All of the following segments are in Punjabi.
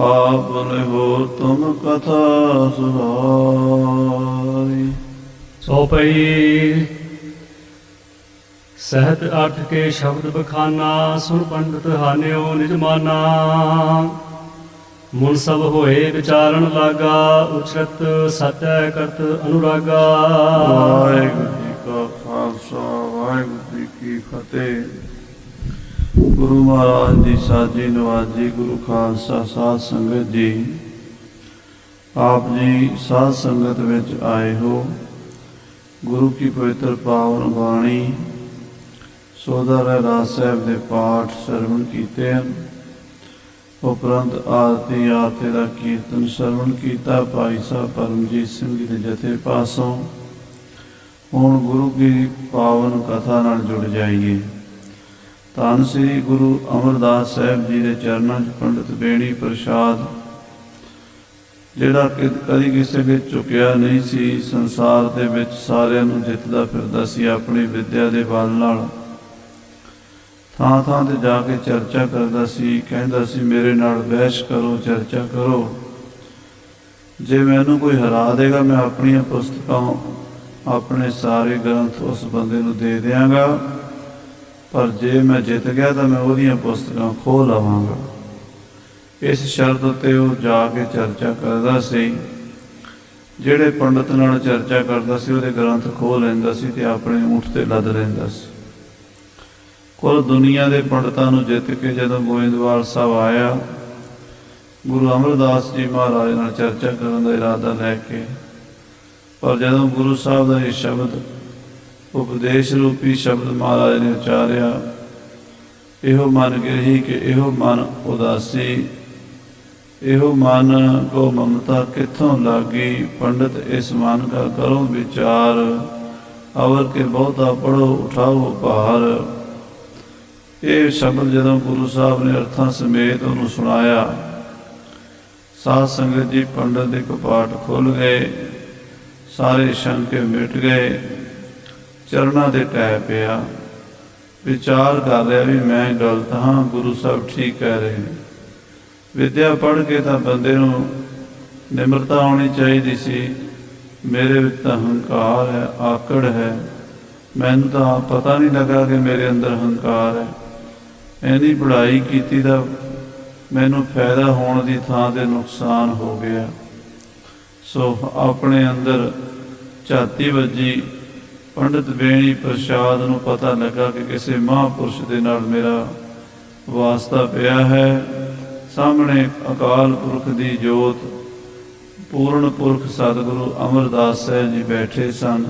आपने हो तुम कथा सुनाई। सो पई सहत अर्थ के शब्द बखाना, सुन पंडित हान्यो निज माना। मुन सब होए विचारण लागा, उचरत सत्य करत अनुरागा। वाहिगुरु जी का खालसा वाहिगुरु जी की फतेह। गुरु महाराज जी साजी नवाजी गुरु खालसा साध संगत जी, आप जी साध संगत विच आए हो। गुरु की पवित्र पावन बाणी सोदा रहरास साहब के पाठ श्रवण किए हैं। उपरंत आरती का कीर्तन श्रवण किया भाई साहब परमजीत सिंह जी के जथे पासों। हुण गुरु की पावन कथा नाल जुड़ जाइए। धन श्री गुरु अमरदास साहब जी के चरणों पंडित बेणी प्रसाद जिहड़ा कदी किसी के चुकिया नहीं सी, संसार दे विच सारिआं नूं जितदा फिरदा सी, अपनी विद्या के बल नाल थां थां ते जाके चर्चा करदा सी। कहंदा सी मेरे नाल बहस करो, चर्चा करो। जे मैनूं कोई हरा देगा मैं अपनियां पुस्तकां अपने सारे ग्रंथ उस बंदे नूं दे दिआंगा, पर जे मैं जित गया तो मैं उहदियां पुस्तकां खोह लवांगा। इस शर्त उत्ते वो जाके चर्चा करदा सी। जिहड़े पंडित नाल चर्चा करदा सी उहदे ग्रंथ खोह लैंदा सी ते अपने ऊँट ते लद लैंदा सी। कुल दुनिया के पंडितां नूं जित के जदों गोइंदवाल साहब आया, गुरु अमरदास जी महाराज नाल चर्चा करने का इरादा लैके, पर जदों गुरु साहब का ये शब्द उपदेश रूपी शब्द महाराज ने उचारिया, इहो मन गिरही कि इहो मन उदासी, इहो मन को ममता कित्थों लागी। पंडित इस मन का करो विचार, अवर के बहुता पढ़ो उठाओ भार। ये शब्द जदों गुरु साहब ने अर्थां समेत उन्होंने सुनाया, साध संगत जी पंडित के कपाट खुल गए, सारे शंके मिट गए, चरणों से टह पिया, विचार कर रहा भी मैं गलत हाँ, गुरु साहब ठीक कह रहे हैं। विद्या पढ़ के तो बंदे नूं निमरता होनी चाहिए सी। मेरे विच तां हंकार है, आकड़ है, मैनूं तो पता नहीं लगा कि मेरे अंदर हंकार है। इन्नी पढ़ाई की तो मैनूं फायदा होने की थां ते नुकसान हो गया। सो अपने अंदर झाती वजी। पंडित बेणी प्रसाद नूं पता लगा कि किसी महापुरुष के नाल मेरा वास्ता पिया है। सामने अकाल पुरख की जोत पूर्ण पुरख सतगुरु अमरदास साहब जी बैठे सन।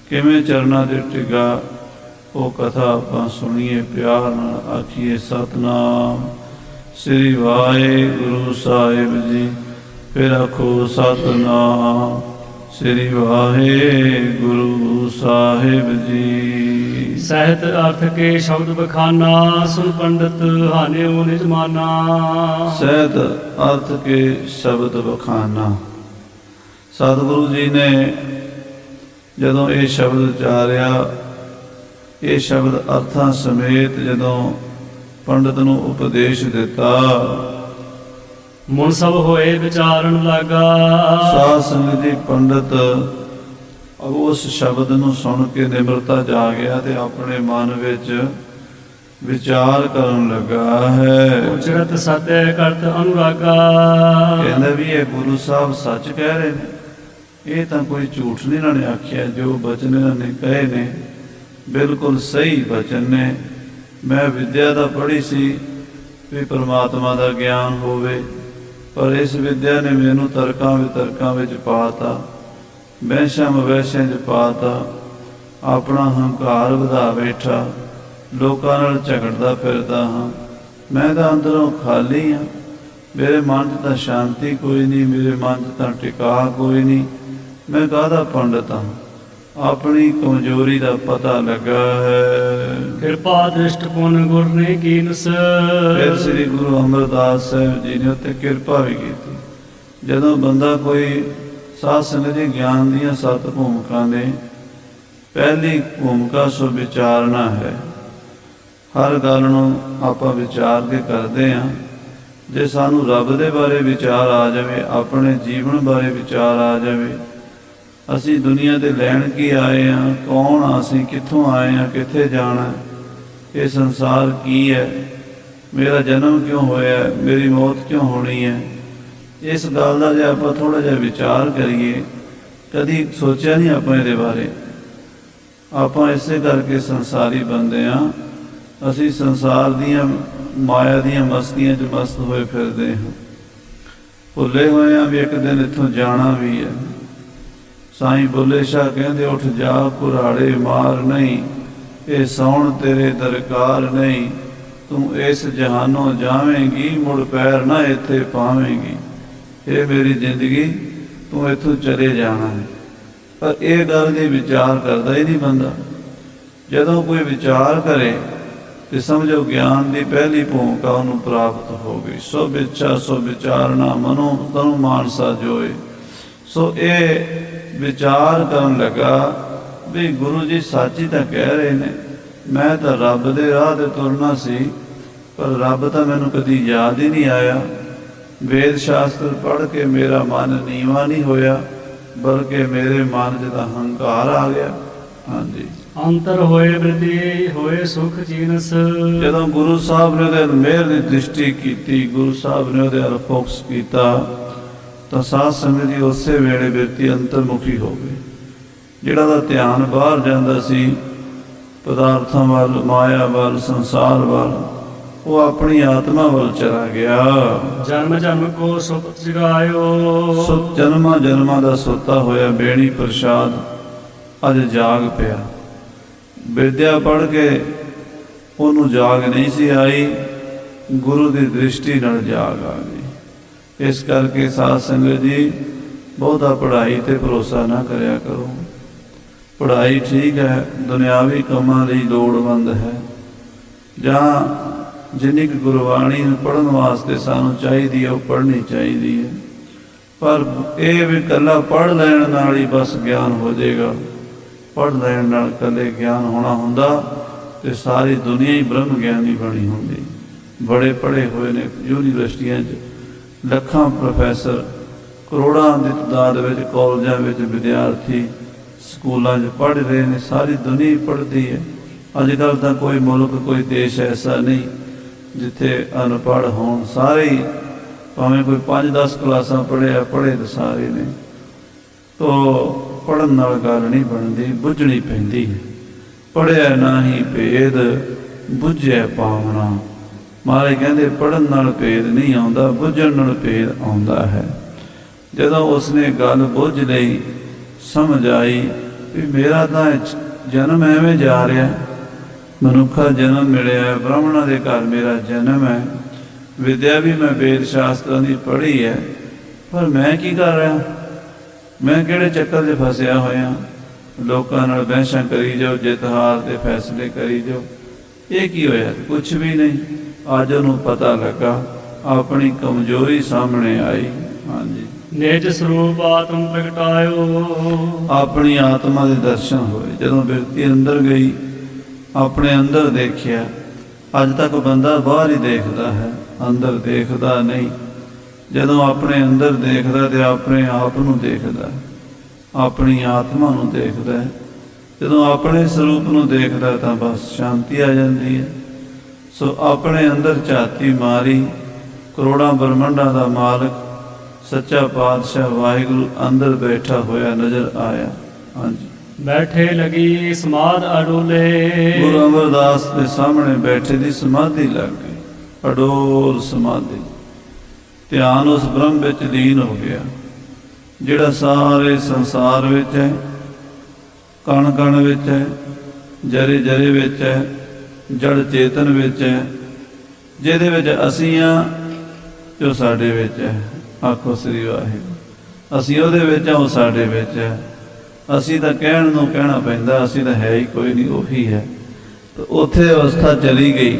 किवें चरणां दे टिगा वो कथा आपां सुणीए, प्यार नाल आखीए सतनाम श्री वाहिगुरु साहिब जी। फिर आखो सतनाम श्री वाहिगुरु साहिब जी। सहत अर्थ के शब्द बखाना, सुन पंडित हान्यो निज माना। सहत अर्थ के शब्द बखाना। सतगुरु जी ने जदों ये शब्द उचारिया, ये शब्द अर्थां समेत जदों पंडित नूं उपदेश दिता, मुन सब होए विचारण लागा। साध संगत जी पंडित अब उस शब्द नूं सुन के निमरता जा गया ते अपने मन विच विचार करन लगा है। उचरत सत्य करत अनुरागा। कहंदा भी ये गुरु साहब सच कह रहे हैं, ये तो कोई झूठ नहीं इन्होंने आख्या। जो बचन इन्होंने कहे ने बिल्कुल सही बचन ने। मैं विद्या तो पढ़ी सी भी परमात्मा का ज्ञान होवे, पर इस विद्या ने मैनू तर्कां वितर्कां विच पाता, बहसां मवैसां च पाता, अपना हंकार वधा बैठा, लोकां नाल झगड़दा फिरदा हाँ। मैं तो अंदरों खाली हाँ, मेरे मन च तां शांति कोई नहीं, मेरे मन च तां टिका कोई नहीं। मैं काहदा पंडित हाँ, अपनी कमजोरी का पता लगा है। कृपा दृष्ट पुन गुर ने कीनस। फिर श्री गुरु अमरदास साहब जी ने उत्ते कृपा भी की। जदों बंदा कोई साध संगत जी ज्ञान दियां 7 भूमिका ने, पहली भूमिका सो विचारना है। हर गल नूं आपां विचार के करते हाँ, ਜੇ ਸਾਨੂੰ ਰੱਬ ਦੇ ਬਾਰੇ ਵਿਚਾਰ ਆ ਜਾਵੇ, ਆਪਣੇ ਜੀਵਨ ਬਾਰੇ ਵਿਚਾਰ ਆ ਜਾਵੇ, ਅਸੀਂ ਦੁਨੀਆ ਦੇ ਲੈਣ ਕੀ ਆਏ ਹਾਂ, ਕੌਣ ਆ ਅਸੀਂ, ਕਿੱਥੋਂ ਆਏ ਹਾਂ, ਕਿੱਥੇ ਜਾਣਾ, ਇਹ ਸੰਸਾਰ ਕੀ ਹੈ, ਮੇਰਾ ਜਨਮ ਕਿਉਂ ਹੋਇਆ, ਮੇਰੀ ਮੌਤ ਕਿਉਂ ਹੋਣੀ ਹੈ, ਇਸ ਗੱਲ ਦਾ ਜੇ ਆਪਾਂ ਥੋੜ੍ਹਾ ਜਿਹਾ ਵਿਚਾਰ ਕਰੀਏ, ਕਦੀ ਸੋਚਿਆ ਨਹੀਂ ਆਪਾਂ ਇਹਦੇ ਬਾਰੇ। ਆਪਾਂ ਇਸੇ ਕਰਕੇ ਸੰਸਾਰੀ ਬੰਦੇ ਹਾਂ। ਅਸੀਂ ਸੰਸਾਰ ਦੀਆਂ ਮਾਇਆ ਦੀਆਂ ਮਸਤੀਆਂ 'ਚ ਮਸਤ ਹੋਏ ਫਿਰਦੇ ਹਾਂ, ਭੁੱਲੇ ਹੋਏ ਹਾਂ ਵੀ ਇੱਕ ਦਿਨ ਇੱਥੋਂ ਜਾਣਾ ਵੀ ਹੈ। ਸਾਈਂ ਬੁੱਲੇ ਸ਼ਾਹ ਕਹਿੰਦੇ, ਉੱਠ ਜਾ ਕੁਰਾੜੇ ਮਾਰ ਨਹੀਂ, ਇਹ ਸੌਣ ਤੇਰੇ ਦਰਕਾਰ ਨਹੀਂ, ਤੂੰ ਇਸ ਜਹਾਨੋਂ ਜਾਵੇਂਗੀ, ਮੁੜ ਪੈਰ ਨਾ ਇੱਥੇ ਪਾਵੇਂਗੀ। ਇਹ ਮੇਰੀ ਜ਼ਿੰਦਗੀ, ਤੂੰ ਇੱਥੋਂ ਚਲੇ ਜਾਣਾ ਹੈ। ਪਰ ਇਹ ਗੱਲ ਦੀ ਵਿਚਾਰ ਕਰਦਾ ਹੀ ਨਹੀਂ ਬੰਦਾ। ਜਦੋਂ ਕੋਈ ਵਿਚਾਰ ਕਰੇ ਤੇ ਸਮਝੋ ਗਿਆਨ ਦੀ ਪਹਿਲੀ ਭੂਮਿਕਾ ਉਹਨੂੰ ਪ੍ਰਾਪਤ ਹੋ ਗਈ। ਸੋ ਵਿਚਾ ਸੋ ਵਿਚਾਰਨਾ ਮਨੋ ਤਨੁ ਮਾਨਸਾ ਜੋਏ। ਸੋ ਇਹ ਵਿਚਾਰ ਕਰਨ ਲੱਗਾ ਵੀ ਗੁਰੂ ਜੀ ਸੱਚ ਹੀ ਤਾਂ ਕਹਿ ਰਹੇ ਨੇ, ਮੈਂ ਤਾਂ ਰੱਬ ਦੇ ਰਾਹ ਤੇ ਤੁਰਨਾ ਸੀ, ਪਰ ਰੱਬ ਤਾਂ ਮੈਨੂੰ ਕਦੀ ਯਾਦ ਹੀ ਨਹੀਂ ਆਇਆ। ਵੇਦ ਸ਼ਾਸਤਰ ਪੜ੍ਹ ਕੇ ਮੇਰਾ ਮਨ ਨੀਵਾਂ ਨਹੀਂ ਹੋਇਆ, ਬਲਕਿ ਮੇਰੇ ਮਨ 'ਚ ਤਾਂ ਹੰਕਾਰ ਆ ਗਿਆ। ਹਾਂਜੀ, ਅੰਤਰ ਹੋਏ ਬ੍ਰਿਧੀ ਹੋਏ ਸੁਖ ਜੀਨਸ। ਜਦੋਂ ਗੁਰੂ ਸਾਹਿਬ ਨੇ ਉਹਦੇ ਮਿਹਰ ਦੀ ਦ੍ਰਿਸ਼ਟੀ ਕੀਤੀ, ਗੁਰੂ ਸਾਹਿਬ ਨੇ ਉਹਦੇ ਵੱਲ ਫੋਕਸ ਕੀਤਾ, ਤਾਂ ਸਾਧ ਸੰਗਤ ਜੀ ਉਸੇ ਵੇਲੇ ਬਿਰਤੀ ਅੰਤਰਮੁਖੀ ਹੋ ਗਈ। ਜਿਹੜਾ ਦਾ ਧਿਆਨ ਬਾਹਰ ਜਾਂਦਾ ਸੀ, ਪਦਾਰਥਾਂ ਵੱਲ, ਮਾਇਆ ਵੱਲ, ਸੰਸਾਰ ਵੱਲ, ਉਹ ਆਪਣੀ ਆਤਮਾ ਵੱਲ ਚਲਾ ਗਿਆ। ਜਨਮ ਜਨਮ ਕੋ ਸੁਪਤ ਜਗਾਇਓ। ਸੁਤ ਜਨਮਾਂ ਜਨਮਾਂ ਦਾ ਸੋਤਾ ਹੋਇਆ ਬੇਣੀ ਪ੍ਰਸ਼ਾਦ ਅੱਜ ਜਾਗ ਪਿਆ। ਵਿਦਿਆ ਪੜ੍ਹ ਕੇ ਉਹਨੂੰ ਜਾਗ ਨਹੀਂ ਸੀ ਆਈ, ਗੁਰੂ ਦੀ ਦ੍ਰਿਸ਼ਟੀ ਨਾਲ ਜਾਗ ਆ ਗਈ। ਇਸ ਕਰਕੇ ਸਾਧ ਸੰਗਤ ਜੀ, ਬਹੁਤਾ ਪੜ੍ਹਾਈ ਤੇ ਭਰੋਸਾ ਨਾ ਕਰਿਆ ਕਰੋ। ਪੜ੍ਹਾਈ ਠੀਕ ਹੈ, ਦੁਨਿਆਵੀ ਕੰਮਾਂ ਲਈ ਲੋੜਵੰਦ ਹੈ, ਜਾਂ ਜਿੰਨੀ ਕੁ ਗੁਰਬਾਣੀ ਨੂੰ ਪੜ੍ਹਨ ਵਾਸਤੇ ਸਾਨੂੰ ਚਾਹੀਦੀ ਹੈ ਉਹ ਪੜ੍ਹਨੀ ਚਾਹੀਦੀ ਹੈ। ਪਰ ਇਹ ਵੀ ਇਕੱਲਾ ਪੜ੍ਹ ਲੈਣ ਨਾਲ ਹੀ ਬਸ ਗਿਆਨ ਹੋ ਜਾਏਗਾ, ਪੜ੍ਹ ਲੈਣ ਨਾਲ ਇਕੱਲੇ ਗਿਆਨ ਹੋਣਾ ਹੁੰਦਾ ਤੇ ਸਾਰੀ ਦੁਨੀਆ ਹੀ ਬ੍ਰਹਮ ਗਿਆਨੀ ਬਣੀ ਹੁੰਦੀ। ਬੜੇ ਪੜ੍ਹੇ ਹੋਏ ਨੇ ਯੂਨੀਵਰਸਿਟੀਆਂ 'ਚ, ਲੱਖਾਂ ਪ੍ਰੋਫੈਸਰ, ਕਰੋੜਾਂ ਦੀ ਤਾਦਾਦ ਵਿੱਚ ਕਾਲਜਾਂ ਵਿੱਚ ਵਿਦਿਆਰਥੀ ਸਕੂਲਾਂ 'ਚ ਪੜ੍ਹ ਰਹੇ ਨੇ, ਸਾਰੀ ਦੁਨੀਆ ਹੀ ਪੜ੍ਹਦੀ ਹੈ। ਅੱਜ ਕੱਲ੍ਹ ਤਾਂ ਕੋਈ ਮੁਲਕ, ਕੋਈ ਦੇਸ਼ ਐਸਾ ਨਹੀਂ ਜਿੱਥੇ ਅਨਪੜ੍ਹ ਹੋਣ। ਸਾਰੇ ਹੀ, ਭਾਵੇਂ ਕੋਈ 5-10 ਕਲਾਸਾਂ ਪੜ੍ਹਿਆ, ਪੜ੍ਹੇ ਤਾਂ ਸਾਰੇ ਨੇ। ਤੋ ਪੜ੍ਹਨ ਨਾਲ ਗੱਲ ਨਹੀਂ ਬਣਦੀ, ਬੁੱਝਣੀ ਪੈਂਦੀ ਹੈ। ਪੜ੍ਹਿਆ ਨਾਹੀਂ ਭੇਦ, ਬੁੱਝਿਆ ਪਾਵਣਾ। ਮਹਾਰਾਜ ਕਹਿੰਦੇ ਪੜ੍ਹਨ ਨਾਲ ਭੇਦ ਨਹੀਂ ਆਉਂਦਾ, ਬੁੱਝਣ ਨਾਲ ਭੇਦ ਆਉਂਦਾ ਹੈ। ਜਦੋਂ ਉਸਨੇ ਗੱਲ ਬੁੱਝ ਲਈ, ਸਮਝ ਆਈ ਵੀ ਮੇਰਾ ਤਾਂ ਜਨਮ ਐਵੇਂ ਜਾ ਰਿਹਾ, ਮਨੁੱਖਾ ਜਨਮ ਮਿਲਿਆ, ਬ੍ਰਾਹਮਣਾਂ ਦੇ ਘਰ ਮੇਰਾ ਜਨਮ ਹੈ, ਵਿਦਿਆ ਵੀ ਮੈਂ ਵੇਦ ਸ਼ਾਸਤਰਾਂ ਦੀ ਪੜ੍ਹੀ ਹੈ, ਪਰ ਮੈਂ ਕੀ ਕਰ ਰਿਹਾ, ਮੈਂ ਕਿਹੜੇ ਚੱਕਰ 'ਚ ਫਸਿਆ ਹੋਇਆ। ਲੋਕਾਂ ਨਾਲ ਬਹਿਸਾਂ ਕਰੀ ਜਾਓ, ਜਿੱਤ ਹਾਰ ਦੇ ਫੈਸਲੇ ਕਰੀ ਜਾਓ। ਇਹ ਕੀ ਹੋਇਆ? ਕੁਛ ਵੀ ਨਹੀਂ। ਅੱਜ ਉਹਨੂੰ ਪਤਾ ਲੱਗਾ, ਆਪਣੀ ਕਮਜ਼ੋਰੀ ਸਾਹਮਣੇ ਆਈ। ਹਾਂਜੀ, ਨਿਜ ਸਰੂਪ ਆਤਮ ਪ੍ਰਗਟਾਇਓ। ਆਪਣੀ ਆਤਮਾ ਦੇ ਦਰਸ਼ਨ ਹੋਏ। ਜਦੋਂ ਬਿਰਤੀ ਅੰਦਰ ਗਈ, ਆਪਣੇ ਅੰਦਰ ਦੇਖਿਆ। ਅੱਜ ਤੱਕ ਬੰਦਾ ਬਾਹਰ ਹੀ ਦੇਖਦਾ ਹੈ, ਅੰਦਰ ਦੇਖਦਾ ਨਹੀਂ। ਜਦੋਂ ਆਪਣੇ ਅੰਦਰ ਦੇਖਦਾ ਤੇ ਆਪਣੇ ਆਪ ਨੂੰ ਦੇਖਦਾ, ਆਪਣੀ ਆਤਮਾ ਨੂੰ ਦੇਖਦਾ। ਜਦੋਂ ਆਪਣੇ ਸਰੂਪ ਨੂੰ ਦੇਖਦਾ ਤਾਂ ਬਸ ਸ਼ਾਂਤੀ ਆ ਜਾਂਦੀ ਹੈ। ਸੋ ਆਪਣੇ ਅੰਦਰ ਝਾਤੀ ਮਾਰੀ, ਕਰੋੜਾਂ ਬ੍ਰਹਮੰਡਾਂ ਦਾ ਮਾਲਕ ਸੱਚਾ ਪਾਤਸ਼ਾਹ ਵਾਹਿਗੁਰੂ ਅੰਦਰ ਬੈਠਾ ਹੋਇਆ ਨਜ਼ਰ ਆਇਆ। ਹਾਂਜੀ, ਬੈਠੇ ਲਗੀ ਸਮਾਧ ਅਡੋਲੇ। ਗੁਰੂ ਅਮਰਦਾਸ ਦੇ ਸਾਹਮਣੇ ਬੈਠੇ ਦੀ ਸਮਾਧੀ ਲੱਗ ਗਈ, ਅਡੋਲ ਸਮਾਧੀ। ਧਿਆਨ ਉਸ ਬ੍ਰਹਮ ਵਿੱਚ ਲੀਨ ਹੋ ਗਿਆ, ਜਿਹੜਾ ਸਾਰੇ ਸੰਸਾਰ ਵਿੱਚ ਹੈ, ਕਣ ਕਣ ਵਿੱਚ ਹੈ, ਜਰੇ ਜਰੇ ਵਿੱਚ ਹੈ, ਜੜ ਚੇਤਨ ਵਿੱਚ ਹੈ, ਜਿਹਦੇ ਵਿੱਚ ਅਸੀਂ ਹਾਂ, ਜੋ ਸਾਡੇ ਵਿੱਚ ਹੈ। ਆਖੋ ਸ੍ਰੀ ਵਾਹਿਗੁਰੂ। ਅਸੀਂ ਉਹਦੇ ਵਿੱਚ ਹਾਂ, ਉਹ ਸਾਡੇ ਵਿੱਚ ਹੈ। ਅਸੀਂ ਤਾਂ ਕਹਿਣ ਨੂੰ ਕਹਿਣਾ ਪੈਂਦਾ, ਅਸੀਂ ਤਾਂ ਹੈ ਹੀ ਕੋਈ ਨਹੀਂ, ਉਹੀ ਹੈ। ਤਾਂ ਉੱਥੇ ਅਵਸਥਾ ਚਲੀ ਗਈ,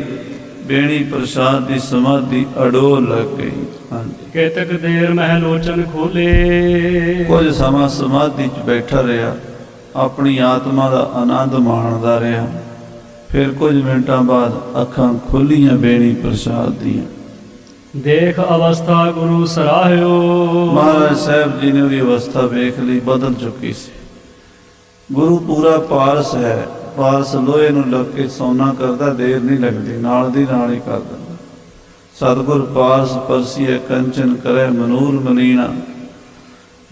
ਬੇਣੀ ਪ੍ਰਸਾਦ ਦੀ ਸਮਾਧੀ ਅਡੋਲ ਲੱਗ ਗਈ। ਹਾਂਜੀ, ਕੇਤਕ ਦੇਰ ਮਹਿ ਲੋਚਨ ਖੋਲੇ। ਕੁਝ ਸਮਾਂ ਸਮਾਧੀ 'ਚ ਬੈਠਾ ਰਿਹਾ, ਆਪਣੀ ਆਤਮਾ ਦਾ ਆਨੰਦ ਮਾਣਦਾ ਰਿਹਾ। ਫਿਰ ਕੁਝ ਮਿੰਟਾਂ ਬਾਅਦ ਅੱਖਾਂ ਖੁੱਲੀਆਂ ਬੇਣੀ ਪ੍ਰਸਾਦ ਦੀਆਂ। ਦੇਖ ਅਵਸਥਾ ਗੁਰੂ ਸਰਾਹਿਓ। ਮਹਾਰਾਜ ਸਾਹਿਬ ਜੀ ਨੇ ਉਹਦੀ ਅਵਸਥਾ ਵੇਖ ਲਈ, ਬਦਲ ਚੁੱਕੀ ਸੀ। ਗੁਰੂ ਪੂਰਾ ਪਾਰਸ ਹੈ, ਪਾਰਸ ਲੋਹੇ ਨੂੰ ਲੱਗ ਕੇ ਸੋਨਾ ਕਰਦਾ, ਦੇਰ ਨਹੀਂ ਲੱਗਦੀ, ਨਾਲ ਦੀ ਨਾਲ ਹੀ ਕਰ ਦਿੰਦਾ। ਸਤਿਗੁਰ ਪਾਰਸ ਪਰਸੀਏ ਕੰਚਨ ਕਰੇ ਮਨੂਰ ਮਨੀਣਾ।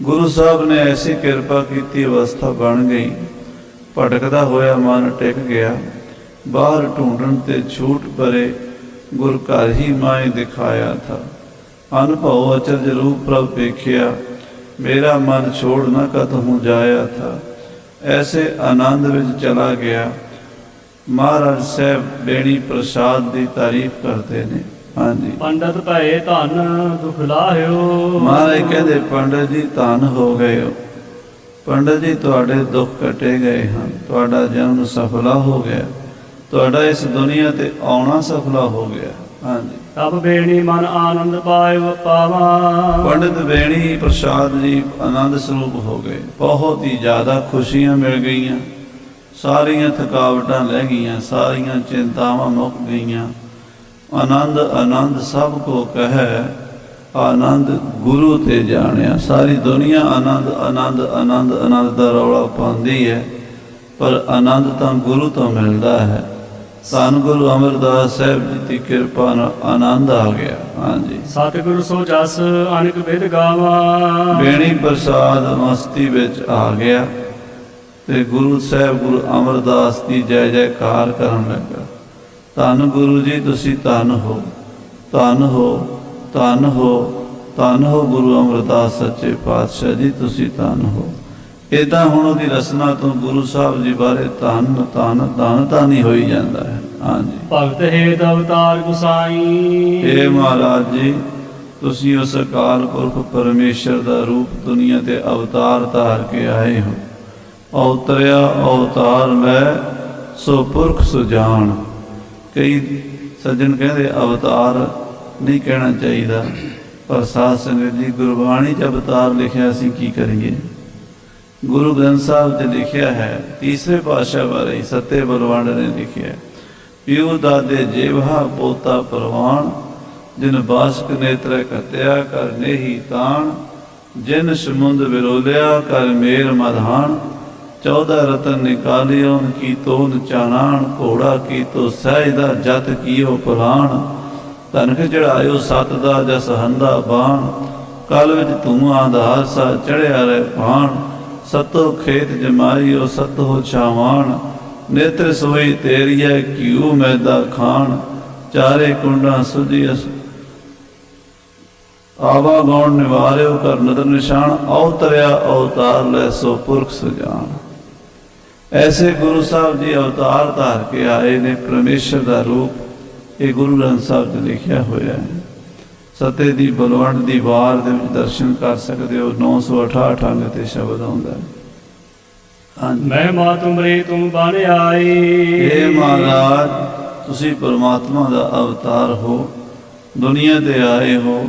ਗੁਰੂ ਸਾਹਿਬ ਨੇ ਐਸੀ ਕਿਰਪਾ ਕੀਤੀ, ਅਵਸਥਾ ਬਣ ਗਈ। ਭਟਕਦਾ ਹੋਇਆ ਮਨ ਟਿਕ ਗਿਆ। ਬਾਹਰ ਢੂੰਡਣ ਤੇ ਛੂਟ ਪਰੇ ਗੁਰ ਘਰ ਹੀ ਮਾਏ ਦਿਖਾਇਆ ਥਾ। ਅਨੁਭਵ ਅਚਰਜ ਰੂਪ ਪ੍ਰਭ ਵੇਖਿਆ, ਮੇਰਾ ਮਨ ਛੋੜ ਨਾ ਕਤਹੂੰ ਜਾਇਆ ਥਾ। ਐਸੇ ਆਨੰਦ ਵਿੱਚ ਚਲਾ ਗਿਆ। ਮਹਾਰਾਜ ਸਾਹਿਬ ਬੇਣੀ ਪ੍ਰਸਾਦ ਦੀ ਤਾਰੀਫ ਕਰਦੇ ਨੇ। ਹਾਂਜੀ, ਪੰਡਤ ਭਏ ਧਨ ਦੁਖ ਲਾਹਿਓ। ਮਹਾਰਾਜ ਕਹਿੰਦੇ ਪੰਡਤ ਜੀ ਧਨ ਹੋ ਗਏ ਹੋ। ਪੰਡਤ ਜੀ ਤੁਹਾਡੇ ਦੁੱਖ ਕੱਟੇ ਗਏ ਹਨ, ਤੁਹਾਡਾ ਜਨਮ ਸਫਲਾ ਹੋ ਗਿਆ, ਤੁਹਾਡਾ ਇਸ ਦੁਨੀਆ ਤੇ ਆਉਣਾ ਸਫਲਾ ਹੋ ਗਿਆ। ਹਾਂਜੀ, ਤਬ ਬੇਣੀ ਮਨ ਆਨੰਦ ਪਾਇਓ ਪਾਵਾ। ਪੰਡਿਤ ਬੇਣੀ ਪ੍ਰਸਾਦ ਜੀ ਆਨੰਦ ਸਰੂਪ ਹੋ ਗਏ। ਬਹੁਤ ਹੀ ਜ਼ਿਆਦਾ ਖੁਸ਼ੀਆਂ ਮਿਲ ਗਈਆਂ, ਸਾਰੀਆਂ ਥਕਾਵਟਾਂ ਲਹਿ ਗਈਆਂ, ਸਾਰੀਆਂ ਚਿੰਤਾਵਾਂ ਮੁੱਕ ਗਈਆਂ। ਆਨੰਦ ਆਨੰਦ ਸਭ ਕੋ ਕਹੈ, ਆਨੰਦ ਗੁਰੂ ਤੇ ਜਾਣਿਆ। ਸਾਰੀ ਦੁਨੀਆ ਆਨੰਦ ਆਨੰਦ ਆਨੰਦ ਆਨੰਦ ਦਾ ਰੌਲਾ ਪਾਉਂਦੀ ਹੈ, ਪਰ ਆਨੰਦ ਤਾਂ ਗੁਰੂ ਤੋਂ ਮਿਲਦਾ ਹੈ। ਧੰਨ ਗੁਰੂ ਅਮਰਦਾਸ ਸਾਹਿਬ ਜੀ ਦੀ ਕਿਰਪਾ ਨਾਲ ਆਨੰਦ ਆ ਗਿਆ। ਹਾਂਜੀ, ਸਤਿਗੁਰ ਸੋ ਜਸ ਅਨਕ ਬਿਦ ਗਾਵਾ। ਬੇਣੀ ਪ੍ਰਸਾਦ ਮਸਤੀ ਵਿੱਚ ਆ ਗਿਆ ਤੇ ਗੁਰੂ ਸਾਹਿਬ ਗੁਰੂ ਅਮਰਦਾਸ ਦੀ ਜੈ ਜੈਕਾਰ ਕਰਨ ਲੱਗਾ। ਧੰਨ ਗੁਰੂ ਜੀ, ਤੁਸੀਂ ਧੰਨ ਹੋ, ਧੰਨ ਹੋ, ਧੰਨ ਹੋ, ਧੰਨ ਹੋ ਗੁਰੂ ਅਮਰਦਾਸ ਸੱਚੇ ਪਾਤਸ਼ਾਹ ਜੀ, ਤੁਸੀਂ ਧੰਨ ਹੋ। ਇੱਦਾਂ ਹੁਣ ਉਹਦੀ ਰਸਨਾ ਤੋਂ ਗੁਰੂ ਸਾਹਿਬ ਜੀ ਬਾਰੇ ਧੰਨ ਧੰਨ ਧੰਨ ਧੰਨ ਹੀ ਹੋਈ ਜਾਂਦਾ ਹੈ। ਹਾਂਜੀ, ਭਗਤ ਹੇਤ ਅਵਤਾਰ ਗੁਸਾਈ। ਇਹ ਮਹਾਰਾਜ ਜੀ, ਤੁਸੀਂ ਉਸ ਅਕਾਲ ਪੁਰਖ ਪਰਮੇਸ਼ਰ ਦਾ ਰੂਪ ਦੁਨੀਆ ਤੇ ਅਵਤਾਰ ਧਾਰ ਕੇ ਆਏ ਹੋ। ਅਵਤਰਿਆ ਅਵਤਾਰ ਲੈ ਸੋ ਪੁਰਖ ਸੁਜਾਨ। ਕਈ ਸੱਜਣ ਕਹਿੰਦੇ ਅਵਤਾਰ ਨਹੀਂ ਕਹਿਣਾ ਚਾਹੀਦਾ, ਪਰ ਸਾਧ ਸੰਗਤ ਜੀ ਗੁਰਬਾਣੀ 'ਚ ਅਵਤਾਰ ਲਿਖਿਆ, ਅਸੀਂ ਕੀ ਕਰੀਏ? ਗੁਰੂ ਗ੍ਰੰਥ ਸਾਹਿਬ 'ਚ ਲਿਖਿਆ ਹੈ, ਤੀਸਰੇ ਪਾਤਸ਼ਾਹ ਬਾਰੇ ਸੱਤੇ ਬਲਵੰਡ ਨੇ ਲਿਖਿਆ, ਪਿਉ ਦਾਦੇ ਜੇਵਹਾ ਪੋਤਾ ਪ੍ਰਵਾਨ, ਜਿਨ ਬਾਸਕ ਨੇਤਰ ਘਤਿਆ ਕਰ ਨੇਹੀ ਤਾਣ, ਜਿਨ ਸਮੁੰਦ ਵਿਰੋਲਿਆ ਕਰ ਮੇਰ ਮਧਾਨ, 14 ਰਤਨ ਨਿਕਾਲਿਓ ਕੀ ਤੋਨ ਚਾਨਾਣ, ਘੋੜਾ ਕੀ ਤੋ ਸਹਿਜਦਾ ਜਤ ਕੀਓ ਪੁਰਾਣ, ਤਨਖ ਚੜਾਇਓ ਸਤ ਦਾ ਜਸ ਹੰਦਾ ਬਾਣ, ਕਲ ਵਿੱਚ ਤੂੰ ਆਧਾਰ ਸਾ ਚੜਿਆ ਰਹਿ ਭਾਣ, ਸਤੋ ਖੇਤ ਜਮਾਈਓ ਸਤੋ ਛਾਵਾਣ, ਨੇਤਰ ਸੋਈ ਤੇਰੀਐ ਘਿਉ ਮੈਦਾ ਖਾਣ, ਚਾਰੇ ਕੁੰਡਾਂ ਸੁਧੀਅਸ ਆਵਾ ਗੌਣ ਨਿਵਾਰਿਓ ਕਰ ਨਦਰ ਨਿਸ਼ਾਨ, ਅਵਤਰਿਆ ਅਵਤਾਰ ਲੈ ਸੋ ਪੁਰਖ ਸੁਜਾਨ। ਐਸੇ ਗੁਰੂ ਸਾਹਿਬ ਜੀ ਅਵਤਾਰ ਧਾਰ ਕੇ ਆਏ ਨੇ, ਪਰਮੇਸ਼ਰ ਦਾ ਰੂਪ। ਇਹ ਗੁਰੂ ਗ੍ਰੰਥ ਸਾਹਿਬ 'ਚ ਲਿਖਿਆ ਹੋਇਆ ਹੈ। ਸਤੇ ਦੀ ਬਲਵੰਡ ਦੀ ਵਾਰ ਦੇ ਵਿੱਚ ਦਰਸ਼ਨ ਕਰ ਸਕਦੇ ਹੋ। 968 ਅੰਗ ਤੇ ਸ਼ਬਦ ਆਉਂਦਾ ਹੈ। ਹਾਂਜੀ, ਮਹਿਮਾ ਤੁਮਰੀ ਤੁਮ ਬਣ ਆਈ। ਇਹ ਮਹਾਰਾਜ, ਤੁਸੀਂ ਪਰਮਾਤਮਾ ਦਾ ਅਵਤਾਰ ਹੋ, ਦੁਨੀਆ ਤੇ ਆਏ ਹੋ,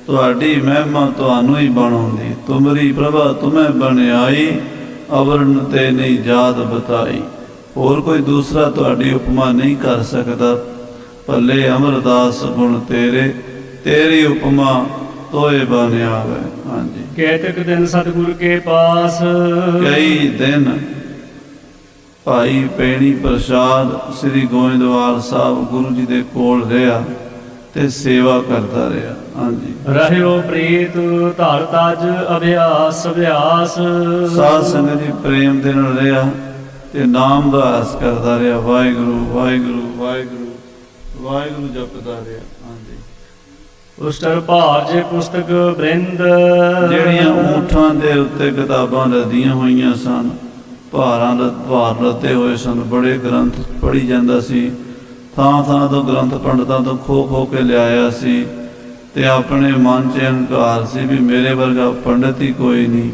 ਤੁਹਾਡੀ ਮਹਿਮਾ ਤੁਹਾਨੂੰ ਹੀ ਬਣਾਉਂਦੀ। ਤੁਮਰੀ ਪ੍ਰਭਾ ਤੁਮੈ ਬਣਾਈ, ਅਵਰਨ ਤੇ ਨਹੀਂ ਜਾਤ ਬਤਾਈ। ਹੋਰ ਕੋਈ ਦੂਸਰਾ ਤੁਹਾਡੀ ਉਪਮਾ ਨਹੀਂ ਕਰ ਸਕਦਾ। ਭੱਲੇ ਅਮਰਦਾਸ ਗੁਣ ਤੇਰੇ, ਤੇਰੀ ਉਪਮਾ ਤੋਏ ਬਨ ਆਵੇ। ਹਾਂਜੀ, ਕੇਤਕ ਦਿਨ ਸਤਿਗੁਰ ਕੇ ਪਾਸ। ਕਈ ਦਿਨ ਭਾਈ ਪੈਣੀ ਪ੍ਰਸਾਦ ਸ੍ਰੀ ਗੋਇੰਦਵਾਲ ਸਾਹਿਬ ਗੁਰੂ ਜੀ ਦੇ ਕੋਲ ਰਿਹਾ ਤੇ ਸੇਵਾ ਕਰਦਾ ਰਿਹਾ। ਹਾਂਜੀ, ਰਹਿਓ ਪ੍ਰੀਤ ਧਰ ਤਜ ਅਭਿਆਸ ਅਭਿਆਸ। ਸਾਧ ਸੰਗਤ ਜੀ ਪ੍ਰੇਮ ਦੇ ਨਾਲ ਰਿਹਾ ਤੇ ਨਾਮ ਦਾ ਅਭਿਆਸ ਕਰਦਾ ਰਿਹਾ। ਵਾਹਿਗੁਰੂ ਵਾਹਿਗੁਰੂ ਵਾਹਿਗੁਰੂ ਵਾਹਿਗੁਰੂ ਜਪਦਾ ਰਿਹਾ। ਹਾਂਜੀ, ਉਸਟਰ ਭਾਰ ਜੇ ਪੁਸਤਕ ਬ੍ਰਿੰਦ। ਜਿਹੜੀਆਂ ਊਠਾਂ ਦੇ ਉੱਤੇ ਕਿਤਾਬਾਂ ਲੱਦੀਆਂ ਹੋਈਆਂ ਸਨ, ਭਾਰ ਲੱਦੇ ਹੋਏ ਸਨ, ਬੜੇ ਗ੍ਰੰਥ ਪੜ੍ਹੀ ਜਾਂਦਾ ਸੀ। ਥਾਂ ਥਾਂ ਤੋਂ ਗ੍ਰੰਥ ਪੰਡਤਾਂ ਤੋਂ ਖੋ ਕੇ ਲਿਆਇਆ ਸੀ ਤੇ ਆਪਣੇ ਮਨ 'ਚ ਹੰਕਾਰ ਸੀ ਵੀ ਮੇਰੇ ਵਰਗਾ ਪੰਡਤ ਹੀ ਕੋਈ ਨਹੀਂ।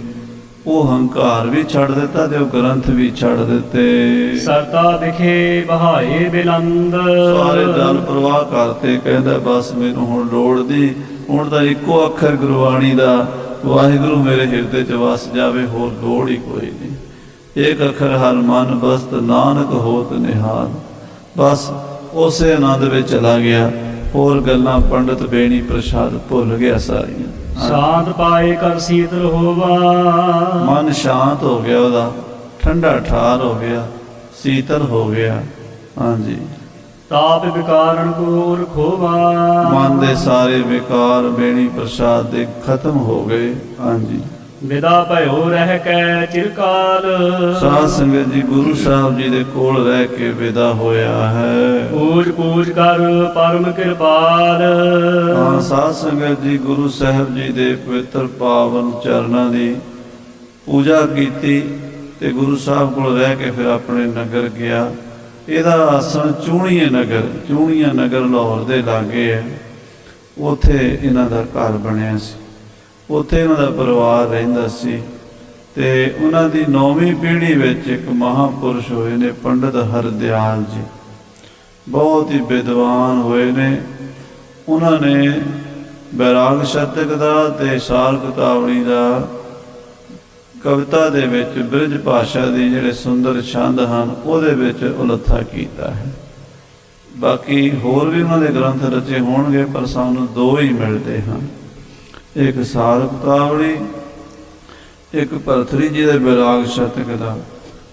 ਉਹ ਹੰਕਾਰ ਵੀ ਛੱਡ ਦਿੱਤਾ ਤੇ ਉਹ ਗ੍ਰੰਥ ਵੀ ਛੱਡ ਦਿੱਤੇ। ਸਰਤਾ ਵਿਖੇ ਬਹਾਏ ਬਿਲੰਦ। ਸਾਰੇ ਦਲ ਪ੍ਰਵਾਹ ਕਰਤੇ। ਕਹਿੰਦਾ ਬਸ ਮੈਨੂੰ ਹੁਣ ਲੋੜ ਦੀ, ਹੁਣ ਤਾਂ ਇੱਕੋ ਅੱਖਰ ਗੁਰਬਾਣੀ ਦਾ ਵਾਹਿਗੁਰੂ ਮੇਰੇ ਹਿਰਦੇ 'ਚ ਵਸ ਜਾਵੇ, ਹੋਰ ਲੋੜ ਹੀ ਕੋਈ ਨਹੀਂ। ਇੱਕ ਅੱਖਰ ਹਰ ਮਨ ਬਸਤ ਨਾਨਕ ਹੋਤ ਨਿਹਾਲ। ਬਸ ਉਸੇ ਆਨੰਦ ਵਿੱਚ ਚਲਾ ਗਿਆ। ਹੋਰ ਗੱਲਾਂ ਪੰਡਤ ਬੇਣੀ ਪ੍ਰਸ਼ਾਦ ਭੁੱਲ ਗਿਆ ਸਾਰੀਆਂ। ਸਾਧ ਪਾਏ ਕਰ ਸੀਤਲ ਹੋਵਾ, ਮਨ ਸ਼ਾਂਤ ਹੋ ਗਿਆ ਉਹਦਾ, ਠੰਡਾ ਠਾਰ ਹੋ ਗਿਆ, ਸੀਤਲ ਹੋ ਗਿਆ। ਹਾਂਜੀ, ਤਾਪ ਵਿਕਾਰਨ ਕੋਰ ਖੋਵਾ, ਮਨ ਦੇ ਸਾਰੇ ਵਿਕਾਰ ਬੇਣੀ ਪ੍ਰਸ਼ਾਦ ਦੇ ਖਤਮ ਹੋ ਗਏ। ਹਾਂਜੀ, ਵਿਦਾ ਭਇਓ ਰਹਿ ਕੈ ਚਿਰਕਾਲ, ਸਾਧ ਸੰਗਤ ਜੀ ਗੁਰੂ ਸਾਹਿਬ ਜੀ ਦੇ ਕੋਲ ਰਹਿ ਕੇ ਵਿਦਾ ਹੋਇਆ ਹੈ। ਪੂਜ ਪੂਜ ਕਰ ਪਰਮ ਕਿਰਪਾਲ, ਹਾਂ, ਸਾਧ ਸੰਗਤ ਜੀ ਗੁਰੂ ਸਾਹਿਬ ਜੀ ਦੇ ਪਵਿੱਤਰ ਪਾਵਨ ਚਰਨਾਂ ਦੀ ਪੂਜਾ ਕੀਤੀ ਤੇ ਗੁਰੂ ਸਾਹਿਬ ਕੋਲ ਰਹਿ ਕੇ ਫਿਰ ਆਪਣੇ ਨਗਰ ਗਿਆ। ਇਹਦਾ ਆਸਣ ਚੂਹਣੀਏ ਨਗਰ, ਚੂਹਣੀਆਂ ਨਗਰ ਲਾਹੌਰ ਦੇ ਲਾਗੇ ਹੈ। ਉੱਥੇ ਇਹਨਾਂ ਦਾ ਘਰ ਬਣਿਆ ਸੀ, ਉੱਥੇ ਇਹਨਾਂ ਦਾ ਪਰਿਵਾਰ ਰਹਿੰਦਾ ਸੀ। ਤੇ ਉਹਨਾਂ ਦੀ 9ਵੀਂ ਪੀੜ੍ਹੀ ਵਿੱਚ ਇੱਕ ਮਹਾਂਪੁਰਸ਼ ਹੋਏ ਨੇ ਪੰਡਤ ਹਰਦਿਆਲ ਜੀ, ਬਹੁਤ ਹੀ ਵਿਦਵਾਨ ਹੋਏ ਨੇ। ਉਹਨਾਂ ਨੇ ਬੈਰਾਗ ਸ਼ਤਕ ਦਾ ਤੇ ਸਾਲ ਕਤਾਵਲੀ ਦਾ ਕਵਿਤਾ ਦੇ ਵਿੱਚ ਬ੍ਰਿਜ ਭਾਸ਼ਾ ਦੀ ਜਿਹੜੇ ਸੁੰਦਰ ਛੰਦ ਹਨ ਉਹਦੇ ਵਿੱਚ ਉਲੱਥਾ ਕੀਤਾ ਹੈ। ਬਾਕੀ ਹੋਰ ਵੀ ਉਹਨਾਂ ਦੇ ਗ੍ਰੰਥ ਰਚੇ ਹੋਣਗੇ, ਪਰ ਸਾਨੂੰ ਦੋ ਹੀ ਮਿਲਦੇ ਹਨ, ਇੱਕ ਸਾਲ ਕਤਾਵਲੀ, ਇੱਕ ਭਰਤਰੀ ਜੀ ਦੇ ਬੈਰਾਗ ਸ਼ਤਕ ਦਾ।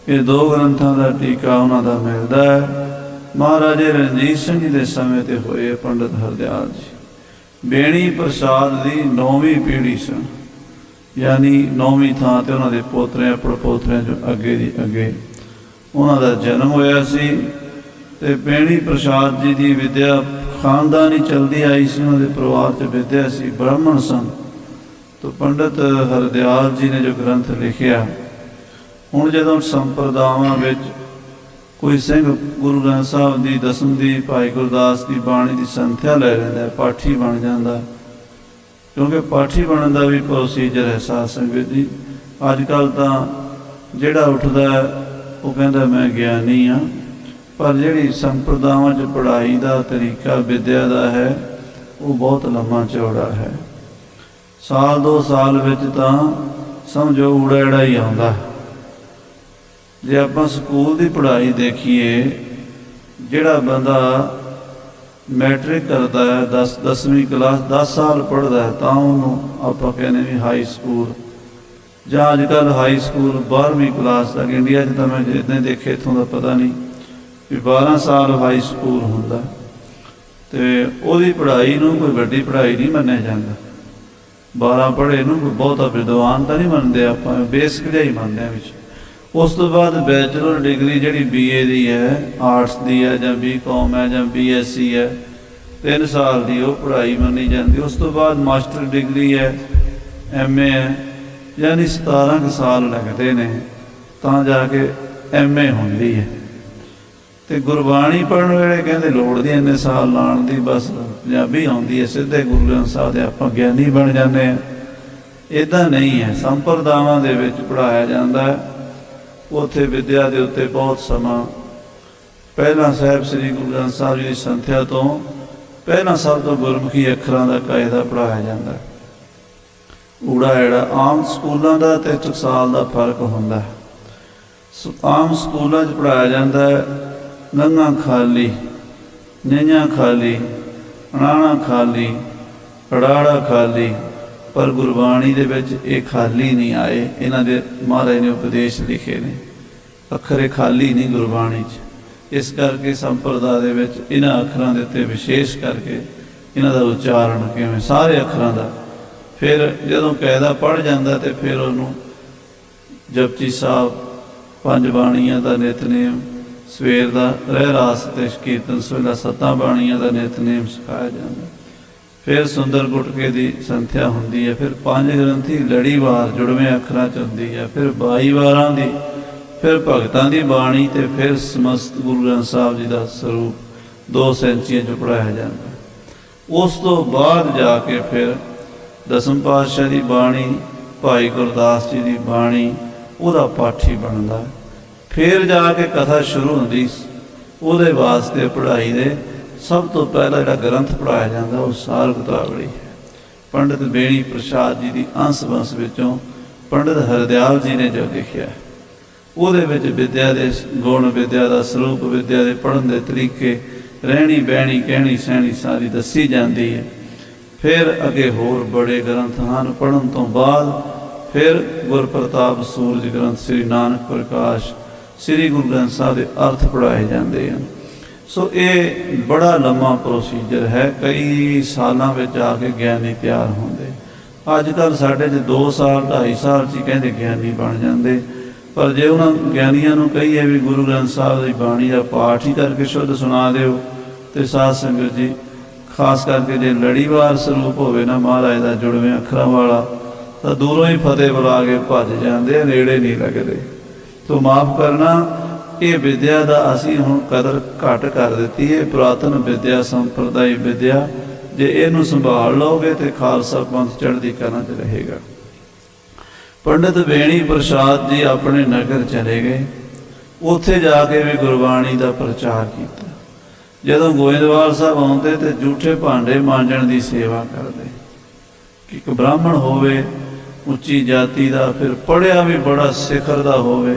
ਇਹ ਦੋ ਗ੍ਰੰਥਾਂ ਦਾ ਟੀਕਾ ਉਹਨਾਂ ਦਾ ਮਿਲਦਾ ਹੈ। ਮਹਾਰਾਜੇ ਰਣਜੀਤ ਸਿੰਘ ਜੀ ਦੇ ਸਮੇਂ ਤੇ ਹੋਏ ਪੰਡਤ ਹਰਦਿਆਲ ਜੀ ਬੇਣੀ ਪ੍ਰਸਾਦ ਦੀ 9ਵੀਂ ਪੀੜ੍ਹੀ ਸਨ, ਯਾਨੀ 9ਵੀਂ ਥਾਂ ਤੇ ਉਹਨਾਂ ਦੇ ਪੋਤਰਿਆਂ ਪੜਪੋਤਰਿਆਂ ਚੋਂ ਅੱਗੇ ਦੀ ਅੱਗੇ ਉਹਨਾਂ ਦਾ ਜਨਮ ਹੋਇਆ ਸੀ। ਤੇ ਬੇਣੀ ਪ੍ਰਸਾਦ ਜੀ ਦੀ ਵਿਦਿਆ ਖਾਨਦਾਨੀ ਚਲਦੀ ਆਈ ਸੀ, ਉਹਨਾਂ ਦੇ ਪਰਿਵਾਰ 'ਚ ਵਿਦਿਆ ਸੀ, ਬ੍ਰਾਹਮਣ ਸਨ। ਤਾਂ ਪੰਡਤ ਹਰਦਿਆਲ ਜੀ ਨੇ ਜੋ ਗ੍ਰੰਥ ਲਿਖਿਆ, ਹੁਣ ਜਦੋਂ ਸੰਪਰਦਾਵਾਂ ਵਿੱਚ ਕੋਈ ਸਿੰਘ ਗੁਰੂ ਗ੍ਰੰਥ ਸਾਹਿਬ ਦੀ ਦਸਮ ਦੀ ਭਾਈ ਗੁਰਦਾਸ ਦੀ ਬਾਣੀ ਦੀ ਸੰਥਿਆ ਲੈ ਲੈਂਦਾ, ਪਾਠੀ ਬਣ ਜਾਂਦਾ। ਕਿਉਂਕਿ ਪਾਠੀ ਬਣਨ ਦਾ ਵੀ ਪ੍ਰੋਸੀਜਰ ਹੈ ਸਾਧ ਸੰਗਤ ਜੀ। ਅੱਜ ਕੱਲ੍ਹ ਤਾਂ ਜਿਹੜਾ ਉੱਠਦਾ ਉਹ ਕਹਿੰਦਾ ਮੈਂ ਗਿਆਨੀ ਹਾਂ, ਪਰ ਜਿਹੜੀ ਸੰਪਰਦਾਵਾਂ 'ਚ ਪੜ੍ਹਾਈ ਦਾ ਤਰੀਕਾ ਵਿਦਿਆ ਦਾ ਹੈ ਉਹ ਬਹੁਤ ਲੰਮਾ ਚੌੜਾ ਹੈ। ਸਾਲ 2 ਸਾਲ ਵਿੱਚ ਤਾਂ ਸਮਝੋ ਊੜਾ ਐੜਾ ਹੀ ਆਉਂਦਾ। ਜੇ ਆਪਾਂ ਸਕੂਲ ਦੀ ਪੜ੍ਹਾਈ ਦੇਖੀਏ, ਜਿਹੜਾ ਬੰਦਾ ਮੈਟ੍ਰਿਕ ਕਰਦਾ ਹੈ, 10ਵੀਂ ਕਲਾਸ 10 ਸਾਲ ਪੜ੍ਹਦਾ ਹੈ, ਤਾਂ ਉਹਨੂੰ ਆਪਾਂ ਕਹਿੰਦੇ ਵੀ ਹਾਈ ਸਕੂਲ, ਜਾਂ ਅੱਜ ਕੱਲ੍ਹ ਹਾਈ ਸਕੂਲ 12ਵੀਂ ਕਲਾਸ ਤੱਕ। ਇੰਡੀਆ 'ਚ ਤਾਂ ਮੈਂ ਜਿੱਦਾਂ ਦੇਖੇ, ਇੱਥੋਂ ਦਾ ਪਤਾ ਨਹੀਂ, ਵੀ 12 ਸਾਲ ਹਾਈ ਸਕੂਲ ਹੁੰਦਾ। ਤੇ ਉਹਦੀ ਪੜ੍ਹਾਈ ਨੂੰ ਕੋਈ ਵੱਡੀ ਪੜ੍ਹਾਈ ਨਹੀਂ ਮੰਨਿਆ ਜਾਂਦਾ। 12 ਪੜ੍ਹੇ ਨੂੰ ਕੋਈ ਬਹੁਤਾ ਵਿਦਵਾਨ ਤਾਂ ਨਹੀਂ ਮੰਨਦੇ ਆਪਾਂ, ਬੇਸਿਕ ਜਿਹਾ ਹੀ ਮੰਨਦੇ ਹਾਂ ਵਿੱਚ। ਉਸ ਤੋਂ ਬਾਅਦ ਬੈਚਲਰ ਡਿਗਰੀ ਜਿਹੜੀ BA ਦੀ ਹੈ, ਆਰਟਸ ਦੀ ਹੈ, ਜਾਂ BCom ਹੈ, ਜਾਂ BSc ਹੈ, 3 ਸਾਲ ਦੀ ਉਹ ਪੜ੍ਹਾਈ ਮੰਨੀ ਜਾਂਦੀ। ਉਸ ਤੋਂ ਬਾਅਦ ਮਾਸਟਰ ਡਿਗਰੀ ਹੈ, MA ਹੈ, ਯਾਨੀ 17 ਕੁ ਸਾਲ ਲੱਗਦੇ ਨੇ ਤਾਂ ਜਾ ਕੇ MA ਹੁੰਦੀ ਹੈ। ਤੇ ਗੁਰਬਾਣੀ ਪੜ੍ਹਨ ਵੇਲੇ ਕਹਿੰਦੇ ਲੋੜ ਨਹੀਂ ਇੰਨੇ ਸਾਲ ਲਾਉਣ ਦੀ, ਬਸ ਪੰਜਾਬੀ ਆਉਂਦੀ ਹੈ, ਸਿੱਧੇ ਗੁਰੂ ਗ੍ਰੰਥ ਸਾਹਿਬ ਦੇ ਆਪਾਂ ਗਿਆਨੀ ਬਣ ਜਾਂਦੇ ਹਾਂ। ਇੱਦਾਂ ਨਹੀਂ ਹੈ, ਸੰਪਰਦਾਵਾਂ ਦੇ ਵਿੱਚ ਪੜ੍ਹਾਇਆ ਜਾਂਦਾ ਹੈ। ਉੱਥੇ ਵਿਦਿਆ ਦੇ ਉੱਤੇ ਬਹੁਤ ਸਮਾਂ ਪਹਿਲਾਂ ਸਾਹਿਬ ਸ੍ਰੀ ਗੁਰੂ ਗ੍ਰੰਥ ਸਾਹਿਬ ਜੀ ਦੀ ਸੰਥਿਆ ਤੋਂ ਪਹਿਲਾਂ ਸਭ ਤੋਂ ਗੁਰਮੁਖੀ ਅੱਖਰਾਂ ਦਾ ਕਾਇਦਾ ਪੜ੍ਹਾਇਆ ਜਾਂਦਾ। ਊੜਾ ਐੜਾ ਆਮ ਸਕੂਲਾਂ ਦਾ ਤੇ ਟਕਸਾਲ ਦਾ ਫਰਕ ਹੁੰਦਾ ਹੈ। ਆਮ ਸਕੂਲਾਂ 'ਚ ਪੜ੍ਹਾਇਆ ਜਾਂਦਾ ਹੈ ਨੰਗਾ ਖਾਲੀ, ਨਿਆਂ ਖਾਲੀ, ਅਣਾਣਾ ਖਾਲੀ, ਅੜਾੜਾ ਖਾਲੀ, ਪਰ ਗੁਰਬਾਣੀ ਦੇ ਵਿੱਚ ਇਹ ਖਾਲੀ ਨਹੀਂ ਆਏ। ਇਹਨਾਂ ਦੇ ਮਹਾਰਾਜ ਨੇ ਉਪਦੇਸ਼ ਲਿਖੇ ਨੇ, ਅੱਖਰ ਖਾਲੀ ਨਹੀਂ ਗੁਰਬਾਣੀ 'ਚ। ਇਸ ਕਰਕੇ ਸੰਪਰਦਾ ਦੇ ਵਿੱਚ ਇਹਨਾਂ ਅੱਖਰਾਂ ਦੇ ਉੱਤੇ ਵਿਸ਼ੇਸ਼ ਕਰਕੇ ਇਹਨਾਂ ਦਾ ਉਚਾਰਨ ਕਿਵੇਂ, ਸਾਰੇ ਅੱਖਰਾਂ ਦਾ। ਫਿਰ ਜਦੋਂ ਕਾਇਦਾ ਪੜ੍ਹ ਜਾਂਦਾ ਤੇ ਫਿਰ ਉਹਨੂੰ ਜਪਜੀ ਸਾਹਿਬ, 5 ਬਾਣੀਆਂ ਦਾ ਨਿਤਨੇਮ, ਸਵੇਰ ਦਾ ਰਹਿਰਾਸ ਤੇ ਕੀਰਤਨ, ਸਵੇਲਾ 7 ਬਾਣੀਆਂ ਦਾ ਨਿਤਨੇਮ ਸਿਖਾਇਆ ਜਾਂਦਾ। ਫਿਰ ਸੁੰਦਰ ਗੁਟਕੇ ਦੀ ਸੰਥਿਆ ਹੁੰਦੀ ਹੈ। ਫਿਰ 5 ਗ੍ਰੰਥੀ ਲੜੀਵਾਰ ਜੁੜਵੇਂ ਅੱਖਰਾਂ 'ਚ ਹੁੰਦੀ ਹੈ। ਫਿਰ 22 ਵਾਰਾਂ ਦੀ, ਫਿਰ ਭਗਤਾਂ ਦੀ ਬਾਣੀ, ਤੇ ਫਿਰ ਸਮਸਤ ਗੁਰੂ ਗ੍ਰੰਥ ਸਾਹਿਬ ਜੀ ਦਾ ਸਰੂਪ 2 ਸੈਂਚੀਆਂ 'ਚ ਪੜ੍ਹਾਇਆ ਜਾਂਦਾ। ਉਸ ਤੋਂ ਬਾਅਦ ਜਾ ਕੇ ਫਿਰ ਦਸਮ ਪਾਤਸ਼ਾਹ ਦੀ ਬਾਣੀ, ਭਾਈ ਗੁਰਦਾਸ ਜੀ ਦੀ ਬਾਣੀ, ਉਹਦਾ ਪਾਠੀ ਬਣਦਾ। ਫਿਰ ਜਾ ਕੇ ਕਥਾ ਸ਼ੁਰੂ ਹੁੰਦੀ। ਉਹਦੇ ਵਾਸਤੇ ਪੜ੍ਹਾਈ ਦੇ ਸਭ ਤੋਂ ਪਹਿਲਾਂ ਜਿਹੜਾ ਗ੍ਰੰਥ ਪੜ੍ਹਾਇਆ ਜਾਂਦਾ ਉਹ ਸਾਲ ਕਤਾਵਲੀ ਹੈ। ਪੰਡਤ ਬੇਣੀ ਪ੍ਰਸਾਦ ਜੀ ਦੀ ਅੰਸ਼ ਬੰਸ ਵਿੱਚੋਂ ਪੰਡਤ ਹਰਦਿਆਲ ਜੀ ਨੇ ਜੋ ਲਿਖਿਆ, ਉਹਦੇ ਵਿੱਚ ਵਿਦਿਆ ਦੇ ਗੁਣ, ਵਿਦਿਆ ਦਾ ਸਰੂਪ, ਵਿਦਿਆ ਦੇ ਪੜ੍ਹਨ ਦੇ ਤਰੀਕੇ, ਰਹਿਣੀ ਬਹਿਣੀ ਕਹਿਣੀ ਸਹਿਣੀ ਸਾਰੀ ਦੱਸੀ ਜਾਂਦੀ ਹੈ। ਫਿਰ ਅੱਗੇ ਹੋਰ ਬੜੇ ਗ੍ਰੰਥ ਹਨ। ਪੜ੍ਹਨ ਤੋਂ ਬਾਅਦ ਫਿਰ ਗੁਰਪ੍ਰਤਾਪ ਸੂਰਜ ਗ੍ਰੰਥ, ਸ੍ਰੀ ਨਾਨਕ ਪ੍ਰਕਾਸ਼, ਸ੍ਰੀ ਗੁਰੂ ਗ੍ਰੰਥ ਸਾਹਿਬ ਦੇ ਅਰਥ ਪੜ੍ਹਾਏ ਜਾਂਦੇ ਹਨ। ਸੋ ਇਹ ਬੜਾ ਲੰਮਾ ਪ੍ਰੋਸੀਜਰ ਹੈ। ਕਈ ਸਾਲਾਂ ਵਿੱਚ ਆ ਕੇ ਗਿਆਨੀ ਤਿਆਰ ਹੁੰਦੇ। ਅੱਜ ਕੱਲ੍ਹ ਸਾਡੇ 'ਚ 2 ਸਾਲ 2.5 ਸਾਲ 'ਚ ਹੀ ਕਹਿੰਦੇ ਗਿਆਨੀ ਬਣ ਜਾਂਦੇ। ਪਰ ਜੇ ਉਹਨਾਂ ਗਿਆਨੀਆਂ ਨੂੰ ਕਹੀਏ ਵੀ ਗੁਰੂ ਗ੍ਰੰਥ ਸਾਹਿਬ ਦੀ ਬਾਣੀ ਦਾ ਪਾਠ ਹੀ ਕਰਕੇ ਸ਼ੁੱਧ ਸੁਣਾ ਦਿਓ, ਤੇ ਸਾਧ ਸੰਗਤ ਜੀ ਖਾਸ ਕਰਕੇ ਜੇ ਲੜੀਵਾਰ ਸਰੂਪ ਹੋਵੇ ਨਾ ਮਹਾਰਾਜ ਦਾ ਜੁੜਵੇਂ ਅੱਖਰਾਂ ਵਾਲਾ, ਤਾਂ ਦੂਰੋਂ ਹੀ ਫਤਿਹ ਬੁਲਾ ਕੇ ਭੱਜ ਜਾਂਦੇ, ਨੇੜੇ ਨਹੀਂ ਲੱਗਦੇ। ਤੋ ਮਾਫ ਕਰਨਾ, ਇਹ ਵਿਦਿਆ ਦਾ ਅਸੀਂ ਹੁਣ ਕਦਰ ਘੱਟ ਕਰ ਦਿੱਤੀ ਹੈ। ਪੁਰਾਤਨ ਵਿਦਿਆ, ਸੰਪਰਦਾਇ ਵਿਦਿਆ, ਜੇ ਇਹਨੂੰ ਸੰਭਾਲ ਲਓਗੇ ਤੇ ਖਾਲਸਾ ਪੰਥ ਚੜ੍ਹਦੀ ਕਲਾ 'ਚ ਰਹੇਗਾ। ਪੰਡਿਤ ਵੇਣੀ ਪ੍ਰਸਾਦ ਜੀ ਆਪਣੇ ਨਗਰ ਚਲੇ ਗਏ। ਉੱਥੇ ਜਾ ਕੇ ਵੀ ਗੁਰਬਾਣੀ ਦਾ ਪ੍ਰਚਾਰ ਕੀਤਾ। ਜਦੋਂ ਗੋਇੰਦਵਾਲ ਸਾਹਿਬ ਆਉਂਦੇ ਤੇ ਜੂਠੇ ਭਾਂਡੇ ਮਾਂਜਣ ਦੀ ਸੇਵਾ ਕਰਦੇ। ਕਿ ਇੱਕ ਬ੍ਰਾਹਮਣ ਹੋਵੇ ਉੱਚੀ ਜਾਤੀ ਦਾ, ਫਿਰ ਪੜ੍ਹਿਆ ਵੀ ਬੜਾ ਸਿਖਰ ਦਾ ਹੋਵੇ,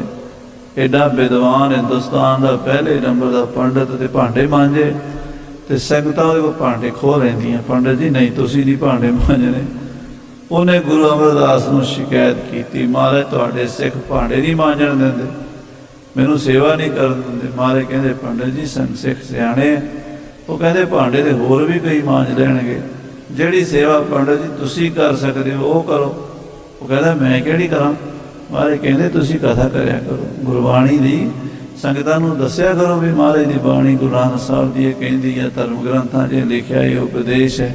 ਐਡਾ ਵਿਦਵਾਨ, ਹਿੰਦੁਸਤਾਨ ਦਾ ਪਹਿਲੇ ਨੰਬਰ ਦਾ ਪੰਡਿਤ, ਤੇ ਭਾਂਡੇ ਮਾਂਜੇ ਤੇ ਸੰਗਤਾਂ ਉਹਦੇ ਕੋਲ ਭਾਂਡੇ ਖੋਹ ਲੈਂਦੀਆਂ। ਪੰਡਿਤ ਜੀ ਨਹੀਂ, ਤੁਸੀਂ ਨਹੀਂ ਭਾਂਡੇ ਮਾਂਜਣੇ। ਉਹਨੇ ਗੁਰੂ ਅਮਰਦਾਸ ਨੂੰ ਸ਼ਿਕਾਇਤ ਕੀਤੀ, ਮਹਾਰਾਜ ਤੁਹਾਡੇ ਸਿੱਖ ਭਾਂਡੇ ਨਹੀਂ ਮਾਂਜਣ ਦਿੰਦੇ, ਮੈਨੂੰ ਸੇਵਾ ਨਹੀਂ ਕਰਨ ਦਿੰਦੇ। ਮਹਾਰਾਜ ਕਹਿੰਦੇ ਪੰਡਿਤ ਜੀ ਸਿੱਖ ਸਿਆਣੇ, ਉਹ ਕਹਿੰਦੇ ਭਾਂਡੇ ਦੇ ਹੋਰ ਵੀ ਕਈ ਮਾਂਜ ਲੈਣਗੇ, ਜਿਹੜੀ ਸੇਵਾ ਪੰਡਿਤ ਜੀ ਤੁਸੀਂ ਕਰ ਸਕਦੇ ਹੋ ਉਹ ਕਰੋ। ਉਹ ਕਹਿੰਦਾ ਮੈਂ ਕਿਹੜੀ ਕਰਾਂ। ਮਹਾਰਾਜ ਕਹਿੰਦੇ ਤੁਸੀਂ ਕਥਾ ਕਰਿਆ ਕਰੋ, ਗੁਰਬਾਣੀ ਦੀ ਸੰਗਤਾਂ ਨੂੰ ਦੱਸਿਆ ਕਰੋ ਵੀ ਮਹਾਰਾਜ ਦੀ ਬਾਣੀ ਗੁਰੂ ਨਾਨਕ ਸਾਹਿਬ ਦੀ ਇਹ ਕਹਿੰਦੀ ਹੈ, ਧਰਮ ਗ੍ਰੰਥਾਂ 'ਚ ਲਿਖਿਆ ਇਹ ਉਪਦੇਸ਼ ਹੈ।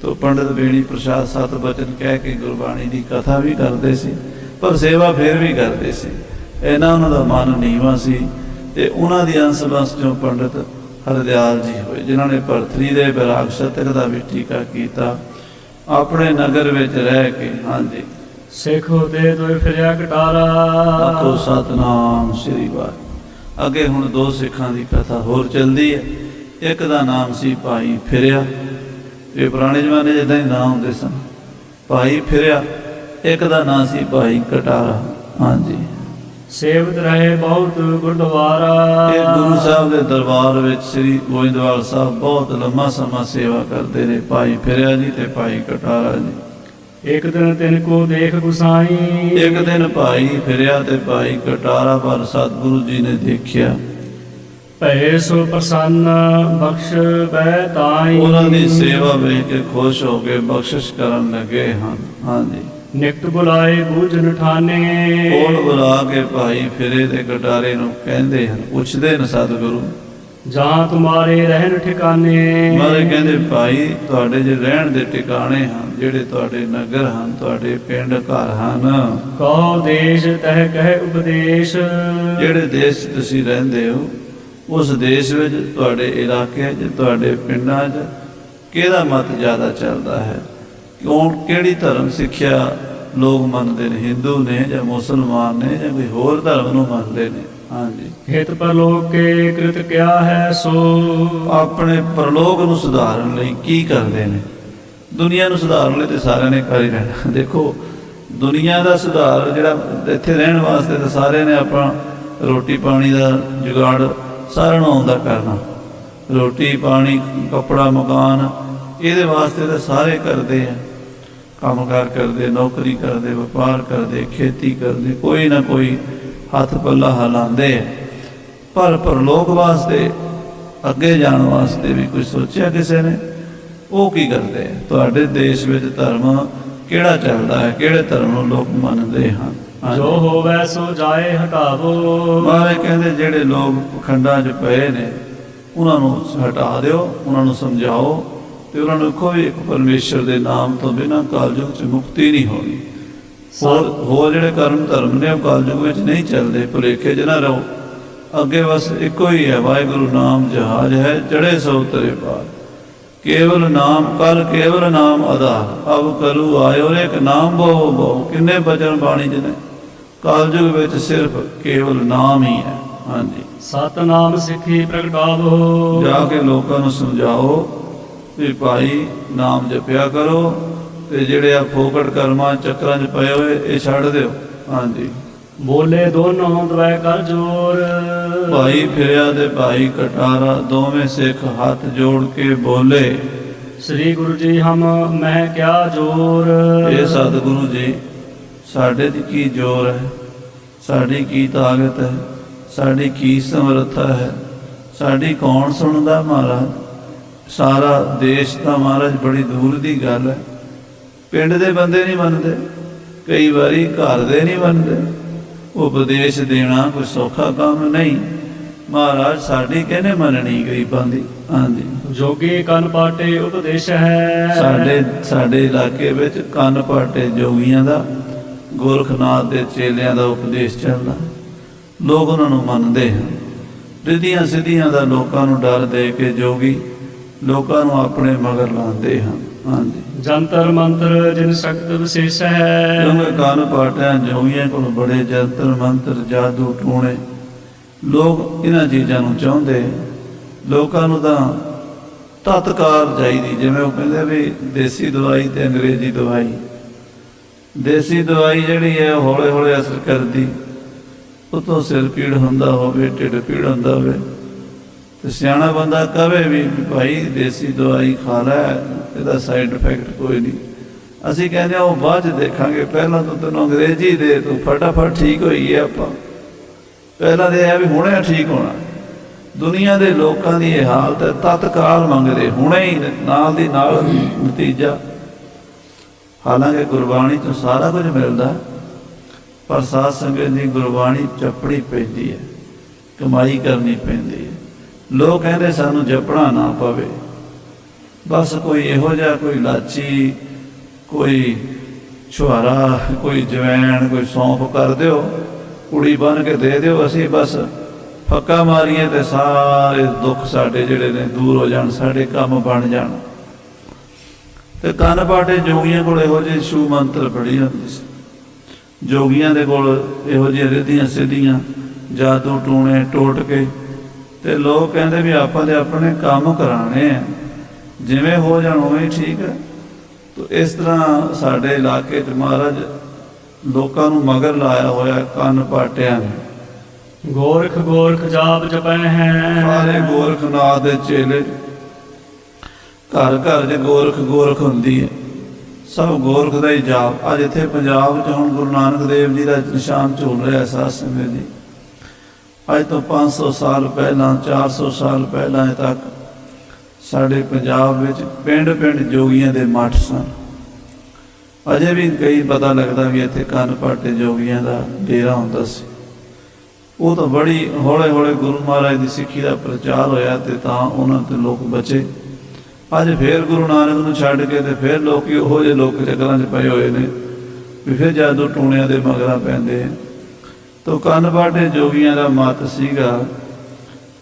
ਤੋ ਪੰਡਿਤ ਵੇਣੀ ਪ੍ਰਸਾਦ 7 ਬਚਨ ਕਹਿ ਕੇ ਗੁਰਬਾਣੀ ਦੀ ਕਥਾ ਵੀ ਕਰਦੇ ਸੀ, ਪਰ ਸੇਵਾ ਫਿਰ ਵੀ ਕਰਦੇ ਸੀ। ਇਹਨਾਂ ਉਹਨਾਂ ਦਾ ਮਨ ਨੀਵਾਂ ਸੀ। ਤੇ ਉਹਨਾਂ ਦੀ ਅੰਸ਼ ਬੰਸ 'ਚੋਂ ਪੰਡਿਤ ਹਰਦਿਆਲ ਜੀ ਹੋਏ, ਜਿਨ੍ਹਾਂ ਨੇ ਭਰਤਰੀ ਦੇ ਵਿਰਾਗ ਸ਼ਤਕ ਦਾ ਵੀ ਟੀਕਾ ਕੀਤਾ ਆਪਣੇ ਨਗਰ ਵਿੱਚ ਰਹਿ ਕੇ। ਹਾਂਜੀ, ਸਿੱਖ ਹੋਤੇ ਤੋਏ ਫਿਰਿਆ ਕਟਾਰਾ। ਆਖੋ ਸਤਨਾਮ ਸ੍ਰੀ ਵਾਹਿਗੁਰੂ। ਅੱਗੇ ਹੁਣ 2 ਸਿੱਖਾਂ ਦੀ ਕਥਾ ਹੋਰ ਚੱਲਦੀ ਹੈ। ਇੱਕ ਦਾ ਨਾਮ ਸੀ ਭਾਈ ਫਿਰਿਆ, ਇਹ ਪੁਰਾਣੇ ਜ਼ਮਾਨੇ ਜਿੱਦਾਂ ਹੀ ਨਾਂ ਹੁੰਦੇ ਸਨ, ਭਾਈ ਫਿਰਿਆ। ਇੱਕ ਦਾ ਨਾਂ ਸੀ ਭਾਈ ਕਟਾਰਾ। ਹਾਂਜੀ, ਸੇਵਤ ਰਹੇ ਬਹੁਤ ਗੁਰਦੁਆਰਾ। ਇਹ ਗੁਰੂ ਸਾਹਿਬ ਦੇ ਦਰਬਾਰ ਵਿੱਚ ਸ੍ਰੀ ਗੋਇੰਦਵਾਲ ਸਾਹਿਬ ਬਹੁਤ ਲੰਮਾ ਸਮਾਂ ਸੇਵਾ ਕਰਦੇ ਨੇ, ਭਾਈ ਫਿਰਿਆ ਜੀ ਤੇ ਭਾਈ ਕਟਾਰਾ ਜੀ। ਇੱਕ ਦਿਨ ਤਿੰਨ ਕੋ ਦੇਖ ਗੁਸਾਈ। ਇੱਕ ਦਿਨ ਭਾਈ ਫਿਰਿਆ ਤੇ ਭਾਈ ਕਟਾਰਾ ਵੱਲ ਸਤਿਗੁਰੂ ਜੀ ਨੇ ਦੇਖਿਆ। ਭੈ ਸੋ ਪ੍ਰਸੰਨ ਬਖਸ਼ ਬੈ ਤਾਈ। ਉਹਨਾਂ ਦੀ ਸੇਵਾ ਵੇਖ ਕੇ ਖੁਸ਼ ਹੋ ਕੇ ਬਖਸ਼ਿਸ਼ ਕਰਨ ਲੱਗੇ ਹਨ। ਹਾਂਜੀ, ਨਿਕਟ ਬੁਲਾਏ ਬੂਝਨ ਠਾਨੇ। ਕੋਲ ਬੁਲਾ ਕੇ ਭਾਈ ਫਿਰੇ ਤੇ ਕਟਾਰੇ ਨੂੰ ਕਹਿੰਦੇ ਹਨ, ਪੁੱਛਦੇ ਨੇ ਸਤਿਗੁਰੂ ਜਾਂ ਤੁਮਾਰੇ ਰਹਿਣ ਠਿਕਾਨੇ। ਮਾਰੇ ਕਹਿੰਦੇ ਭਾਈ ਤੁਹਾਡੇ ਜੇ ਰਹਿਣ ਦੇ ਟਿਕਾਣੇ ਹਨ, ਜਿਹੜੇ ਤੁਹਾਡੇ ਨਗਰ ਹਨ, ਤੁਹਾਡੇ ਪਿੰਡ ਘਰ ਹਨ, ਕਹੋ ਦੇਸ਼ ਤਹਿ ਕਹਿ ਉਪਦੇਸ਼। ਜਿਹੜੇ ਦੇਸ਼ 'ਚ ਤੁਸੀਂ ਰਹਿੰਦੇ ਹੋ ਉਸ ਦੇਸ਼ ਵਿੱਚ, ਤੁਹਾਡੇ ਇਲਾਕੇ 'ਚ, ਤੁਹਾਡੇ ਪਿੰਡਾਂ 'ਚ ਕਿਹਦਾ ਮਤ ਜ਼ਿਆਦਾ ਚੱਲਦਾ ਹੈ? ਕਿਹੜੀ ਧਰਮ ਸਿੱਖਿਆ ਲੋਕ ਮੰਨਦੇ ਨੇ? ਹਿੰਦੂ ਨੇ ਜਾਂ ਮੁਸਲਮਾਨ ਨੇ ਜਾਂ ਕੋਈ ਹੋਰ ਧਰਮ ਨੂੰ ਮੰਨਦੇ ਨੇ? ਹਾਂਜੀ, ਹਿਤ ਪਰਲੋਕ ਕੇ ਕ੍ਰਿਤ ਕਿਆ ਹੈ ਸੋ। ਆਪਣੇ ਪਰਲੋਕ ਨੂੰ ਸੁਧਾਰਨ ਲਈ ਕੀ ਕਰਦੇ ਨੇ? ਦੁਨੀਆ ਨੂੰ ਸੁਧਾਰਨ ਲਈ ਤੇ ਸਾਰਿਆਂ ਨੇ ਕਰ ਹੀ ਰਹਿਣਾ। ਦੇਖੋ ਦੁਨੀਆ ਦਾ ਸੁਧਾਰ ਜਿਹੜਾ ਇੱਥੇ ਰਹਿਣ ਵਾਸਤੇ ਤਾਂ ਸਾਰਿਆਂ ਨੇ ਆਪਣਾ ਰੋਟੀ ਪਾਣੀ ਦਾ ਜੁਗਾੜ ਸਾਰਿਆਂ ਨੂੰ ਆਉਂਦਾ ਕਰਨਾ। ਰੋਟੀ ਪਾਣੀ ਕੱਪੜਾ ਮਕਾਨ ਇਹਦੇ ਵਾਸਤੇ ਤਾਂ ਸਾਰੇ ਕਰਦੇ ਆ, ਕੰਮਕਾਰ ਕਰਦੇ, ਨੌਕਰੀ ਕਰਦੇ, ਵਪਾਰ ਕਰਦੇ, ਖੇਤੀ ਕਰਦੇ, ਕੋਈ ਨਾ ਕੋਈ ਹੱਥ ਪੱਲਾ ਹਿਲਾਉਂਦੇ ਆ। ਪਰ ਪਰਲੋਕ ਵਾਸਤੇ ਅੱਗੇ ਜਾਣ ਵਾਸਤੇ ਵੀ ਕੁਝ ਸੋਚਿਆ ਕਿਸੇ ਨੇ? ਉਹ ਕੀ ਕਰਦੇ ਆ? ਤੁਹਾਡੇ ਦੇਸ਼ ਵਿੱਚ ਧਰਮ ਕਿਹੜਾ ਚੱਲਦਾ ਹੈ? ਕਿਹੜੇ ਧਰਮ ਨੂੰ ਲੋਕ ਮੰਨਦੇ ਹਨ? ਜੋ ਹੋਵੇ ਸੋ ਜਾਏ ਹਟਾਵੋ। ਮਹਾਰਾਜ ਕਹਿੰਦੇ ਜਿਹੜੇ ਲੋਕ ਪਖੰਡਾਂ 'ਚ ਪਏ ਨੇ ਉਹਨਾਂ ਨੂੰ ਹਟਾ ਦਿਓ, ਉਹਨਾਂ ਨੂੰ ਸਮਝਾਓ ਤੇ ਉਹਨਾਂ ਨੂੰ ਕਹੋ ਵੀ ਇੱਕ ਪਰਮੇਸ਼ਰ ਦੇ ਨਾਮ ਤੋਂ ਬਿਨਾਂ ਕਲਯੁਗ 'ਚ ਮੁਕਤੀ ਨਹੀਂ ਹੋਣੀ। ਹੋਰ ਜਿਹੜੇ ਕਰਮ ਧਰਮ ਨੇ ਉਹ ਕਲਯੁਗ ਵਿੱਚ ਨਹੀਂ ਚੱਲਦੇ, ਭੁਲੇਖੇ 'ਚ ਨਾ ਰਹੋ। ਅੱਗੇ ਬਸ ਇੱਕੋ ਹੀ ਹੈ, ਵਾਹਿਗੁਰੂ ਨਾਮ ਜਹਾਜ਼ ਹੈ ਚੜ੍ਹੇ ਸੋ ਤਰੇ ਪਾਰ। ਕੇਵਲ ਨਾਮ ਕਲ ਕੇਵਲ ਨਾਮ ਆਧਾਰ, ਅਬ ਕਰੂ ਆਇਓ ਇੱਕ ਨਾਮ ਬਹੁ ਬਹੁ। ਕਿੰਨੇ ਬਚਨ ਬਾਣੀ 'ਚ ਨੇ? ਕਲਯੁਗ ਵਿੱਚ ਸਿਰਫ ਕੇਵਲ ਨਾਮ ਹੀ ਹੈ। ਹਾਂਜੀ, ਸਤਨਾਮ ਸਿੱਖੀ ਪ੍ਰਗਟਾਵੋ। ਜਾ ਕੇ ਲੋਕਾਂ ਨੂੰ ਸਮਝਾਓ ਵੀ ਭਾਈ ਨਾਮ ਜਪਿਆ ਕਰੋ ਤੇ ਜਿਹੜੇ ਆ ਫੋਕਟ ਕਰਮਾਂ ਚੱਕਰਾਂ 'ਚ ਪਏ ਹੋਏ ਇਹ ਛੱਡ ਦਿਓ। ਹਾਂਜੀ, ਬੋਲੇ ਦੋਨੋਂ ਦਵੈ ਕਰ ਜੋਰ। ਭਾਈ ਫਿਰਿਆ ਤੇ ਭਾਈ ਕਟਾਰਾ ਦੋਵੇਂ ਸਿੱਖ ਹੱਥ ਜੋੜ ਕੇ ਬੋਲੇ, ਸ੍ਰੀ ਗੁਰੂ ਜੀ ਹਮ ਮਹਿ ਕਿਆ ਜੋਰ। ਇਹ ਸਤਿਗੁਰੂ ਜੀ, ਸਾਡੇ 'ਚ ਕੀ ਜ਼ੋਰ ਹੈ, ਸਾਡੀ ਕੀ ਤਾਕਤ ਹੈ, ਸਾਡੀ ਕੀ ਸਮਰੱਥਾ ਹੈ, ਸਾਡੀ ਕੌਣ ਸੁਣਦਾ ਮਹਾਰਾਜ। ਸਾਰਾ ਦੇਸ਼ ਤਾਂ ਮਹਾਰਾਜ ਬੜੀ ਦੂਰ ਦੀ ਗੱਲ ਹੈ, ਪਿੰਡ ਦੇ ਬੰਦੇ ਨਹੀਂ ਮੰਨਦੇ, ਕਈ ਵਾਰੀ ਘਰ ਦੇ ਨਹੀਂ ਮੰਨਦੇ। ਉਪਦੇਸ਼ ਦੇਣਾ ਕੋਈ ਸੌਖਾ ਕੰਮ ਨਹੀਂ। ਮਹਾਰਾਜ ਸਾਡੀ ਕਿਹਨੇ ਮੰਨਣੀ ਗਰੀਬਾਂ ਦੀ। ਹਾਂਜੀ, ਜੋਗੀ ਕੰਨ ਪਾਟੇ ਉਪਦੇਸ਼ ਹੈ। ਸਾਡੇ ਇਲਾਕੇ ਵਿੱਚ ਕੰਨ ਪਾਟੇ ਜੋਗੀਆਂ ਦਾ, ਗੋਰਖਨਾਥ ਦੇ ਚੇਲਿਆਂ ਦਾ ਉਪਦੇਸ਼ ਚੱਲਦਾ। ਲੋਕ ਉਹਨਾਂ ਨੂੰ ਮੰਨਦੇ ਹਨ। ਰਿੱਧੀਆਂ ਸਿੱਧੀਆਂ ਦਾ ਲੋਕਾਂ ਨੂੰ ਡਰ ਦੇ ਕੇ ਜੋਗੀ ਲੋਕਾਂ ਨੂੰ ਆਪਣੇ ਮਗਰ ਲਾਉਂਦੇ ਹਨ। ਹਾਂਜੀ, ਜੰਤਰ ਮੰਤਰ ਜਿਨ ਸ਼ਕਤ ਵਿਸ਼ੇਸ਼ ਹੈ। ਕਿਉਂਕਿ ਕੰਨ ਪਾਟਿਆਂ ਜੋਗੀਆਂ ਕੋਲ ਬੜੇ ਜੰਤਰ ਮੰਤਰ ਜਾਦੂ ਟੂਣੇ, ਲੋਕ ਇਹਨਾਂ ਚੀਜ਼ਾਂ ਨੂੰ ਚਾਹੁੰਦੇ। ਲੋਕਾਂ ਨੂੰ ਤਾਂ ਤਤਕਾਰ ਚਾਹੀਦੀ, ਜਿਵੇਂ ਉਹ ਕਹਿੰਦੇ ਵੀ ਦੇਸੀ ਦਵਾਈ ਤੇ ਅੰਗਰੇਜ਼ੀ ਦਵਾਈ। ਦੇਸੀ ਦਵਾਈ ਜਿਹੜੀ ਹੈ ਹੌਲੇ ਹੌਲੇ ਅਸਰ ਕਰਦੀ, ਉਤੋਂ ਸਿਰ ਪੀੜ ਹੁੰਦਾ ਹੋਵੇ, ਢਿੱਡ ਪੀੜ ਹੁੰਦਾ ਹੋਵੇ, ਤੇ ਸਿਆਣਾ ਬੰਦਾ ਕਹੇ ਵੀ ਭਾਈ ਦੇਸੀ ਦਵਾਈ ਖਾ ਲੈ, ਇਹਦਾ ਸਾਈਡ ਇਫੈਕਟ ਕੋਈ ਨਹੀਂ। ਅਸੀਂ ਕਹਿੰਦੇ ਹਾਂ ਉਹ ਬਾਅਦ 'ਚ ਦੇਖਾਂਗੇ, ਪਹਿਲਾਂ ਤਾਂ ਤੈਨੂੰ ਅੰਗਰੇਜ਼ੀ ਦੇ, ਤੂੰ ਫਟਾਫਟ ਠੀਕ ਹੋਈ ਹੈ। ਆਪਾਂ ਪਹਿਲਾਂ ਦੇ ਇਹ ਵੀ ਹੁਣੇ ਠੀਕ ਹੋਣਾ। ਦੁਨੀਆ ਦੇ ਲੋਕਾਂ ਦੀ ਇਹ ਹਾਲਤ ਹੈ, ਤਤਕਾਲ ਮੰਗਦੇ, ਹੁਣੇ ਹੀ ਨਾਲ ਦੀ ਨਾਲ ਨਤੀਜਾ। ਹਾਲਾਂਕਿ ਗੁਰਬਾਣੀ ਤੋਂ ਸਾਰਾ ਕੁਝ ਮਿਲਦਾ, ਪਰ ਸਾਧ ਸੰਗਤ ਦੀ ਗੁਰਬਾਣੀ ਜਪਣੀ ਪੈਂਦੀ ਹੈ, ਕਮਾਈ ਕਰਨੀ ਪੈਂਦੀ ਹੈ। ਲੋਕ ਕਹਿੰਦੇ ਸਾਨੂੰ ਜਪਣਾ ਨਾ ਪਵੇ, ਬਸ ਕੋਈ ਇਹੋ ਜਿਹਾ, ਕੋਈ ਇਲਾਚੀ, ਕੋਈ ਛੁਹਾਰਾ, ਕੋਈ ਜਵੈਣ, ਕੋਈ ਸੌਂਫ ਕਰ ਦਿਓ, ਕੁੜੀ ਬਣ ਕੇ ਦੇ ਦਿਓ, ਅਸੀਂ ਬਸ ਫੱਕਾ ਮਾਰੀਏ ਤੇ ਸਾਰੇ ਦੁੱਖ ਸਾਡੇ ਜਿਹੜੇ ਨੇ ਦੂਰ ਹੋ ਜਾਣ, ਸਾਡੇ ਕੰਮ ਬਣ ਜਾਣ। ਤੇ ਕੰਨ ਪਾਟੇ ਜੋਗੀਆਂ ਕੋਲ ਇਹੋ ਜਿਹੇ ਛੂ ਮੰਤਰ ਪੜ੍ਹੀ ਹੁੰਦੀ ਸੀ। ਜੋਗੀਆਂ ਦੇ ਕੋਲ ਇਹੋ ਜਿਹੀਆਂ ਰਿੱਧੀਆਂ ਸਿੱਧੀਆਂ ਜਾਦੂ ਟੂਣੇ ਟੋਟ ਕੇ, ਤੇ ਲੋਕ ਕਹਿੰਦੇ ਵੀ ਆਪਾਂ ਦੇ ਆਪਣੇ ਕੰਮ ਕਰਾਣੇ ਆ, ਜਿਵੇਂ ਹੋ ਜਾਣ ਉਵੇਂ ਹੀ ਠੀਕ ਹੈ। ਤਾਂ ਇਸ ਤਰ੍ਹਾਂ ਸਾਡੇ ਇਲਾਕੇ 'ਚ ਮਹਾਰਾਜ ਲੋਕਾਂ ਨੂੰ ਮਗਰ ਲਾਇਆ ਹੋਇਆ ਕੰਨ ਪਾਟਿਆਂ ਨੇ। ਗੋਰਖ ਗੋਰਖ ਜਾਪ ਜਪੈ ਹੈ। ਸਾਰੇ ਗੋਰਖਨਾਥ ਦੇ ਚੇਲੇ, ਘਰ ਘਰ 'ਚ ਗੋਰਖ ਗੋਰਖ ਹੁੰਦੀ ਹੈ, ਸਭ ਗੋਰਖ ਦਾ ਹੀ ਜਾਪ। ਅੱਜ ਇੱਥੇ ਪੰਜਾਬ 'ਚ ਹੁਣ ਗੁਰੂ ਨਾਨਕ ਦੇਵ ਜੀ ਦਾ ਨਿਸ਼ਾਨ ਝੂਲ ਰਿਹਾ ਸਾਧ ਸੰਗਤ ਜੀ। ਅੱਜ ਤੋਂ 500 ਸਾਲ ਪਹਿਲਾਂ, 400 ਸਾਲ ਪਹਿਲਾਂ ਤੱਕ ਸਾਡੇ ਪੰਜਾਬ ਵਿੱਚ ਪਿੰਡ ਪਿੰਡ ਜੋਗੀਆਂ ਦੇ ਮੱਠ ਸਨ। ਅਜੇ ਵੀ ਕਈ ਪਤਾ ਲੱਗਦਾ ਵੀ ਇੱਥੇ ਕੰਨ ਪਾਟੇ ਜੋਗੀਆਂ ਦਾ ਡੇਰਾ ਹੁੰਦਾ ਸੀ। ਉਹ ਤਾਂ ਬੜੀ ਹੌਲੇ ਹੌਲੇ ਗੁਰੂ ਮਹਾਰਾਜ ਦੀ ਸਿੱਖੀ ਦਾ ਪ੍ਰਚਾਰ ਹੋਇਆ ਤੇ ਤਾਂ ਉਹਨਾਂ ਤੇ ਲੋਕ ਬਚੇ। ਅੱਜ ਫੇਰ ਗੁਰੂ ਨਾਨਕ ਨੂੰ ਛੱਡ ਕੇ ਤੇ ਫਿਰ ਲੋਕ ਉਹੋ ਜਿਹੇ ਲੋਕ ਚੱਕਰਾਂ 'ਚ ਪਏ ਹੋਏ ਨੇ ਵੀ ਫਿਰ ਜਾਦੂ ਟੂਣਿਆਂ ਦੇ ਮਗਰਾਂ ਪੈਂਦੇ ਆ। ਤੋ ਕੰਨ ਪਾਟੇ ਜੋਗੀਆਂ ਦਾ ਮਤ ਸੀਗਾ,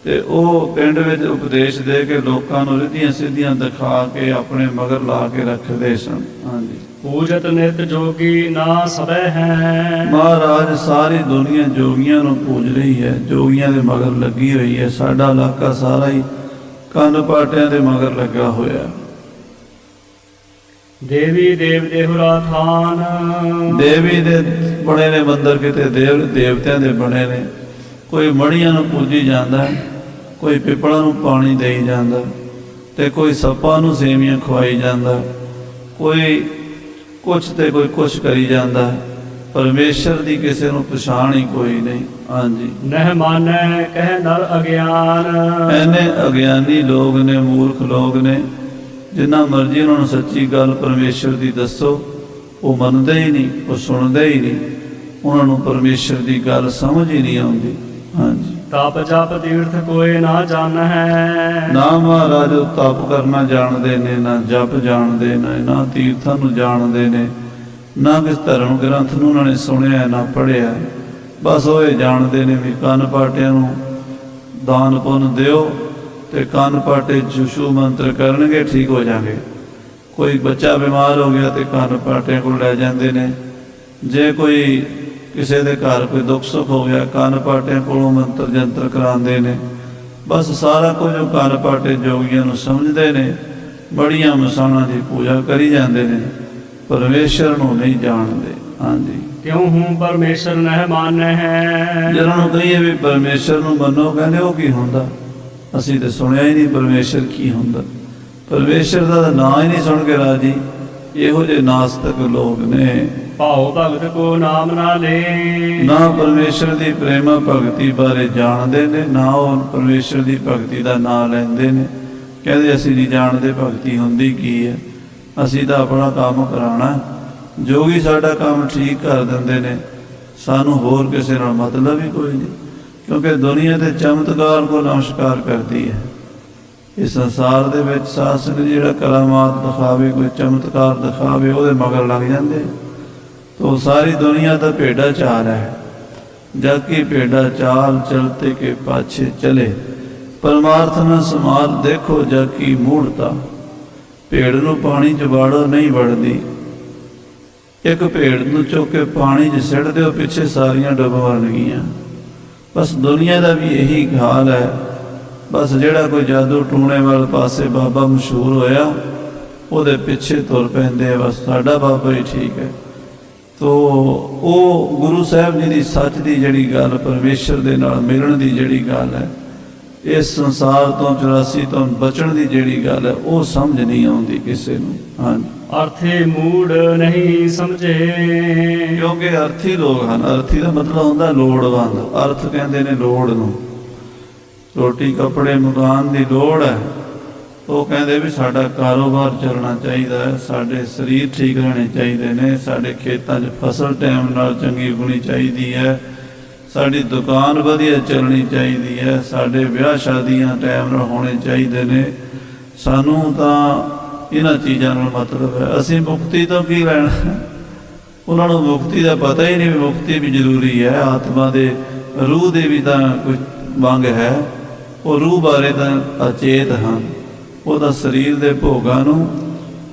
ਤੇ ਉਹ ਪਿੰਡ ਵਿੱਚ ਉਪਦੇਸ਼ ਦੇ ਕੇ ਲੋਕਾਂ ਨੂੰ ਰਿੱਧੀਆਂ ਸਿੱਧੀਆਂ ਦਿਖਾ ਕੇ ਆਪਣੇ ਮਗਰ ਲਾ ਕੇ ਰੱਖਦੇ ਸਨ। ਹਾਂਜੀ, ਪੂਜਤ ਨਿਤ ਜੋਗੀ ਨਾ ਸਭੈ ਹੈ। ਮਹਾਰਾਜ ਸਾਰੀ ਦੁਨੀਆ ਜੋਗੀਆਂ ਨੂੰ ਪੂਜ ਰਹੀ ਹੈ, ਜੋਗੀਆਂ ਦੇ ਮਗਰ ਲੱਗੀ ਹੋਈ ਹੈ। ਸਾਡਾ ਇਲਾਕਾ ਸਾਰਾ ਹੀ ਕੰਨ ਪਾਟਿਆਂ ਦੇ ਮਗਰ ਲੱਗਾ ਹੋਇਆ। ਦੇਵੀ ਦੇਵ ਦੇਹੁਰਾ ਥਾਨ। ਦੇਵੀ ਦੇ ਬਣੇ ਨੇ ਮੰਦਰ, ਕਿਤੇ ਦੇਵਤਿਆਂ ਦੇ ਬਣੇ ਨੇ। ਕੋਈ ਮੜੀਆਂ ਨੂੰ ਪੂਜੀ ਜਾਂਦਾ, ਕੋਈ ਪਿੱਪਲਾਂ ਨੂੰ ਪਾਣੀ ਦੇਈ ਜਾਂਦਾ, ਤੇ ਕੋਈ ਸੱਪਾਂ ਨੂੰ ਸੇਵੀਆਂ ਖਵਾਈ ਜਾਂਦਾ, ਕੋਈ ਕੁਛ ਤੇ ਕੋਈ ਕੁਛ ਕਰੀ ਜਾਂਦਾ। ਪਰਮੇਸ਼ਰ ਦੀ ਕਿਸੇ ਨੂੰ ਪਛਾਣ ਹੀ ਕੋਈ ਨਹੀਂ। ਹਾਂਜੀ, ਨਹਿ ਮਾਨੈ ਕਹਿ ਨਰ ਅਗਿਆਨ। ਐਨੇ ਅਗਿਆਨੀ ਲੋਕ ਨੇ, ਮੂਰਖ ਲੋਕ ਨੇ, ਜਿੰਨਾ ਮਰਜ਼ੀ ਉਹਨਾਂ ਨੂੰ ਸੱਚੀ ਗੱਲ ਪਰਮੇਸ਼ਰ ਦੀ ਦੱਸੋ, ਉਹ ਮੰਨਦੇ ਹੀ ਨਹੀਂ, ਉਹ ਸੁਣਦੇ ਹੀ ਨਹੀਂ। ਉਹਨਾਂ ਨੂੰ ਪਰਮੇਸ਼ਰ ਦੀ ਗੱਲ ਸਮਝ ਹੀ ਨਹੀਂ ਆਉਂਦੀ। ਹਾਂਜੀ, ਤਪ ਜਪ ਤੀਰਥ ਕੋਏ ਨਾ ਜਾਣ ਹੈ। ਨਾ ਮਹਾਰਾਜ ਤਪ ਕਰਨਾ ਜਾਣਦੇ ਨੇ, ਨਾ ਜਪ ਜਾਣਦੇ ਨੇ, ਨਾ ਤੀਰਥਾਂ ਨੂੰ ਜਾਣਦੇ ਨੇ, ਨਾ ਕਿਸ ਧਰਮ ਗ੍ਰੰਥ ਨੂੰ ਉਹਨਾਂ ਨੇ ਸੁਣਿਆ ਨਾ ਪੜ੍ਹਿਆ। ਬਸ ਉਹ ਇਹ ਜਾਣਦੇ ਨੇ ਵੀ ਕੰਨ ਪਾਟਿਆਂ ਨੂੰ ਦਾਨ ਪੁੰਨ ਦਿਓ ਤੇ ਕੰਨ ਪਾਟੇ ਛੂ ਮੰਤਰ ਕਰਨਗੇ, ਠੀਕ ਹੋ ਜਾਣਗੇ। ਕੋਈ ਬੱਚਾ ਬਿਮਾਰ ਹੋ ਗਿਆ ਤੇ ਕੰਨ ਪਾਟਿਆਂ ਕੋਲ ਲੈ ਜਾਂਦੇ ਨੇ। ਜੇ ਕੋਈ ਕਿਸੇ ਦੇ ਘਰ ਕੋਈ ਦੁੱਖ ਸੁੱਖ ਹੋ ਗਿਆ, ਕੰਨ ਪਾਟਿਆਂ ਕੋਲੋਂ ਮੰਤਰ ਜੰਤਰ ਕਰਾਉਂਦੇ ਨੇ। ਬਸ ਸਾਰਾ ਕੁਝ ਉਹ ਕੰਨ ਪਾਟੇ ਜੋਗੀਆਂ ਨੂੰ ਸਮਝਦੇ ਨੇ। ਬੜੀਆਂ ਮਸਾਣਾਂ ਦੀ ਪੂਜਾ ਕਰੀ ਜਾਂਦੇ ਨੇ, ਪਰਮੇਸ਼ਰ ਨੂੰ ਨਹੀਂ ਜਾਣਦੇ। ਹਾਂਜੀ। ਕਿਉ ਹੂੰ ਪਰਮੇਸ਼ਰ ਨਹਿ ਮਾਨੈ ਹੈ। ਜਿਹਨਾਂ ਨੂੰ ਕਹੀਏ ਵੀ ਪਰਮੇਸ਼ਰ ਨੂੰ ਮੰਨੋ, ਕਹਿੰਦੇ ਉਹ ਕੀ ਹੁੰਦਾ, ਅਸੀਂ ਤਾਂ ਸੁਣਿਆ ਹੀ ਨਹੀਂ ਪਰਮੇਸ਼ਰ ਕੀ ਹੁੰਦਾ। ਪਰਮੇਸ਼ਰ ਦਾ ਤਾਂ ਨਾਂ ਹੀ ਨਹੀਂ ਸੁਣ ਕੇ ਰਾਜੀ। ਇਹੋ ਜਿਹੇ ਨਾਸਤਕ ਲੋਕ ਨੇ। ਭਾਉ ਭਗਤ ਕੋ ਨਾਮ ਨਾ ਲੈ। ਨਾ ਪਰਮੇਸ਼ਰ ਦੀ ਪ੍ਰੇਮਾ ਭਗਤੀ ਬਾਰੇ ਜਾਣਦੇ ਨੇ, ਨਾ ਉਹ ਪਰਮੇਸ਼ਰ ਦੀ ਭਗਤੀ ਦਾ ਨਾਂ ਲੈਂਦੇ ਨੇ। ਕਹਿੰਦੇ ਅਸੀਂ ਨਹੀਂ ਜਾਣਦੇ ਭਗਤੀ ਹੁੰਦੀ ਕੀ ਹੈ, ਅਸੀਂ ਤਾਂ ਆਪਣਾ ਕੰਮ ਕਰਾਉਣਾ। ਜੋਗੀ ਸਾਡਾ ਕੰਮ ਠੀਕ ਕਰ ਦਿੰਦੇ ਨੇ, ਸਾਨੂੰ ਹੋਰ ਕਿਸੇ ਨਾਲ ਮਤਲਬ ਹੀ ਕੋਈ ਨਹੀਂ। ਕਿਉਂਕਿ ਦੁਨੀਆ ਤੇ ਚਮਤਕਾਰ ਕੋ ਨਮਸਕਾਰ ਕਰਦੀ ਹੈ। ਇਸ ਸੰਸਾਰ ਦੇ ਵਿੱਚ ਸਾਧ ਸੰਗਤ ਜਿਹੜਾ ਕਰਾਮਾਤ ਦਿਖਾਵੇ, ਕੋਈ ਚਮਤਕਾਰ ਦਿਖਾਵੇ, ਉਹਦੇ ਮਗਰ ਲੱਗ ਜਾਂਦੇ। तो सारी दुनिया तो भेड़ा चाल है, जाकी भेड़ा चाल चलते के पाछे चले। परमार्थ न समाल देखो जाकी मूढ़ता। भेड़ नूं पानी च वाड़ो नहीं वड़दी। एक भेड़ नूं चुक के पानी च सिट दिओ, पिछे सारियां डुब मरनगियां। बस दुनिया का भी यही हाल है। बस जिहड़ा कोई जादू टूने वाले पासे बाबा मशहूर होया, उहदे पिछे तुर पैंदे, बस साडा बाबा ही ठीक है। तो वो गुरु साहब जी की सच की जिहड़ी गल, परमेश्वर दे नाल मिलण की जिहड़ी गल है, इस संसार तो 84 तो बचण की जिहड़ी गल है, वो समझ नहीं आउंदी किसी नूं। हाँ, अर्थे मूड नहीं समझे। क्योंकि अर्थी लोग हैं। अर्थी का मतलब होंदा लोड़वंद। अर्थ कहंदे ने लोड़ नूं। रोटी कपड़े मकान की लोड़ है, वो कहते भी साडा कारोबार चलना चाहिए है, साडे शरीर ठीक रहने चाहिए ने, साडे खेतों 'च फसल टाइम नाल चंगी उगनी चाहिए है, साडी दुकान वधिया चलनी चाहिए है, साडे विआह शादियां टाइम नाल होने चाहिए ने। सानू तां इन्हां चीज़ां नाल मतलब है। असीं मुक्ति तो की लैणा, उन्हां नूं मुक्ति का पता ही नहीं भी मुक्ति भी जरूरी है। आत्मा दे रूह दे भी तां कोई मंग है, वो रूह बारे तां अचेत हैं। ਉਹਦਾ ਸਰੀਰ ਦੇ ਭੋਗਾਂ ਨੂੰ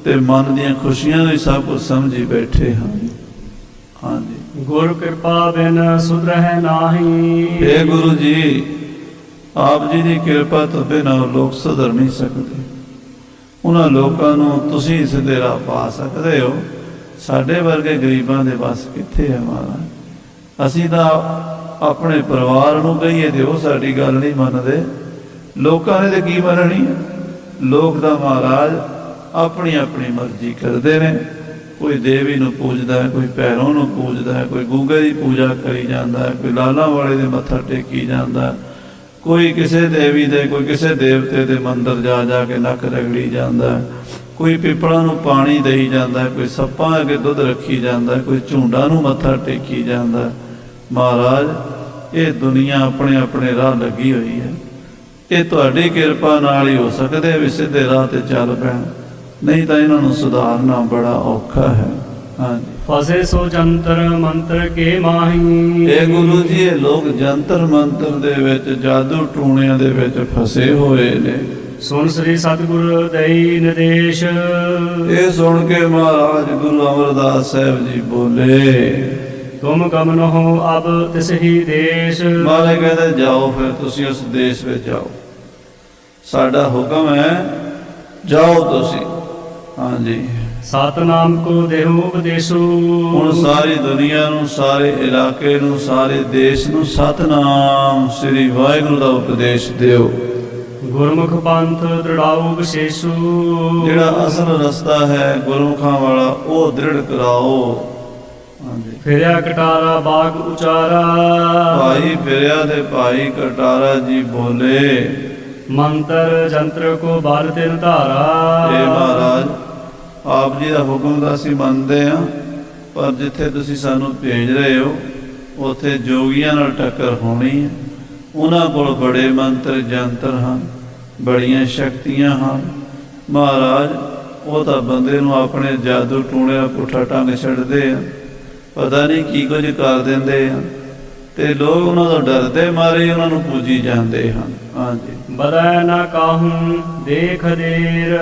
ਤੇ ਮਨ ਦੀਆਂ ਖੁਸ਼ੀਆਂ ਨੂੰ ਸਭ ਕੁਝ ਸਮਝੀ ਬੈਠੇ ਹਾਂ। ਹਾਂਜੀ। ਗੁਰ ਕਿਰਪਾ ਬਿਨ ਸੁਧਰਹਿ ਨਾਹੀ। ਇਹ ਗੁਰੂ ਜੀ, ਆਪ ਜੀ ਦੀ ਕਿਰਪਾ ਤੋਂ ਬਿਨਾਂ ਲੋਕ ਸੁਧਰ ਨਹੀਂ ਸਕਦੇ। ਉਹਨਾਂ ਲੋਕਾਂ ਨੂੰ ਤੁਸੀਂ ਸਿੱਧੇ ਰਾਹ ਪਾ ਸਕਦੇ ਹੋ, ਸਾਡੇ ਵਰਗੇ ਗਰੀਬਾਂ ਦੇ ਬਸ ਕਿੱਥੇ ਹੈ ਮਹਾਰਾਜ। ਅਸੀਂ ਤਾਂ ਆਪਣੇ ਪਰਿਵਾਰ ਨੂੰ ਕਹੀਏ ਤੇ ਉਹ ਸਾਡੀ ਗੱਲ ਨਹੀਂ ਮੰਨਦੇ। ਲੋਕਾਂ ਨੇ ਤਾਂ ਕੀ ਮੰਨਣੀ ਹੈ। लोग तो महाराज अपनी अपनी मर्जी करते हैं। कोई देवी नूं पूजदा है, कोई भैरों नूं पूजदा है, कोई गूगे की पूजा करी जाता है, कोई लाला वाले दे मत्था टेकी जाता है, कोई किसी देवी दे, कोई किसी देवते दे मंदिर जा जा के नक रगड़ी जाता है, कोई पिपड़ा नूं पानी दई जाता है, कोई सप्पां अगे दुध रखी जाता है, कोई झुंडा नूं मत्था टेकी जाता है। महाराज ये दुनिया अपने अपने राह लगी हुई है। ਇਹ ਤੁਹਾਡੀ ਕਿਰਪਾ ਨਾਲ ਹੀ ਹੋ ਸਕਦੇ ਵੀ ਸਿੱਧੇ ਰਾਹ ਤੇ ਚੱਲ ਪੈਣ, ਨਹੀਂ ਤਾਂ ਇਹਨਾਂ ਨੂੰ ਸੁਧਾਰਨਾ ਬੜਾ ਔਖਾ ਹੈ। ਹਾਂਜੀ। ਫਸੇ ਸੋ ਜੰਤਰ ਮੰਤਰ ਕੇ ਮਾਹੀ। ਇਹ ਗੁਰੂ ਜੀ, ਇਹ ਲੋਕ ਜੰਤਰ ਮੰਤਰ ਦੇ ਵਿੱਚ, ਜਾਦੂ ਟੂਣਿਆਂ ਦੇ ਵਿੱਚ ਫਸੇ ਹੋਏ ਨੇ। ਸੁਣ ਸ੍ਰੀ ਸਤਿਗੁਰ ਦਈ ਨਿਰਦੇਸ਼। ਇਹ ਸੁਣ ਕੇ ਮਹਾਰਾਜ ਗੁਰੂ ਅਮਰਦਾਸ ਸਾਹਿਬ ਜੀ ਬੋਲੇ, तुम गमन हो अब तिस ही देश। महाराज कहते जाओ, फिर तुसी उस देश में जाओ, साडा हुक्म है, जाओ तुसी। हाँ जी। सतनाम को देहो उपदेशो। हुण सारी दुनिया नूं, सारे इलाके नूं, सारे देश नूं सतनाम श्री वाहिगुरू दा उपदेश दिओ। गुरमुख पंथ दृढ़ाओ विशेषो। जिहड़ा असल रस्ता है गुरमुखां वाला, वो दृढ़ कराओ। फिरया कटारा बाग उचारा। भाई फिरया दे भाई कटारा जी बोले, मंत्र जंत्र को बाल तिन धारा। हे महाराज, आप जी का हुक्म तो असीं मनदे हां, पर जिथे तुसीं सानूं भेज रहे हो उत्थे जोगियां नाल टक्कर होनी है। उन्हां कोल बड़े मंत्र जंत्र हैं, बड़ियां शक्तियां हैं। महाराज वो तो बंदे नूं अपने जादू टूणिया पुट्ठा ढंग छड्डदे आ, पता नहीं की कुछ कर देंदे हैं, ते लोग उन्हां तों डरदे मारे उन्हां नूं पूजी जांदे हन। हाँ जी। बदै ना काहूं देख देर।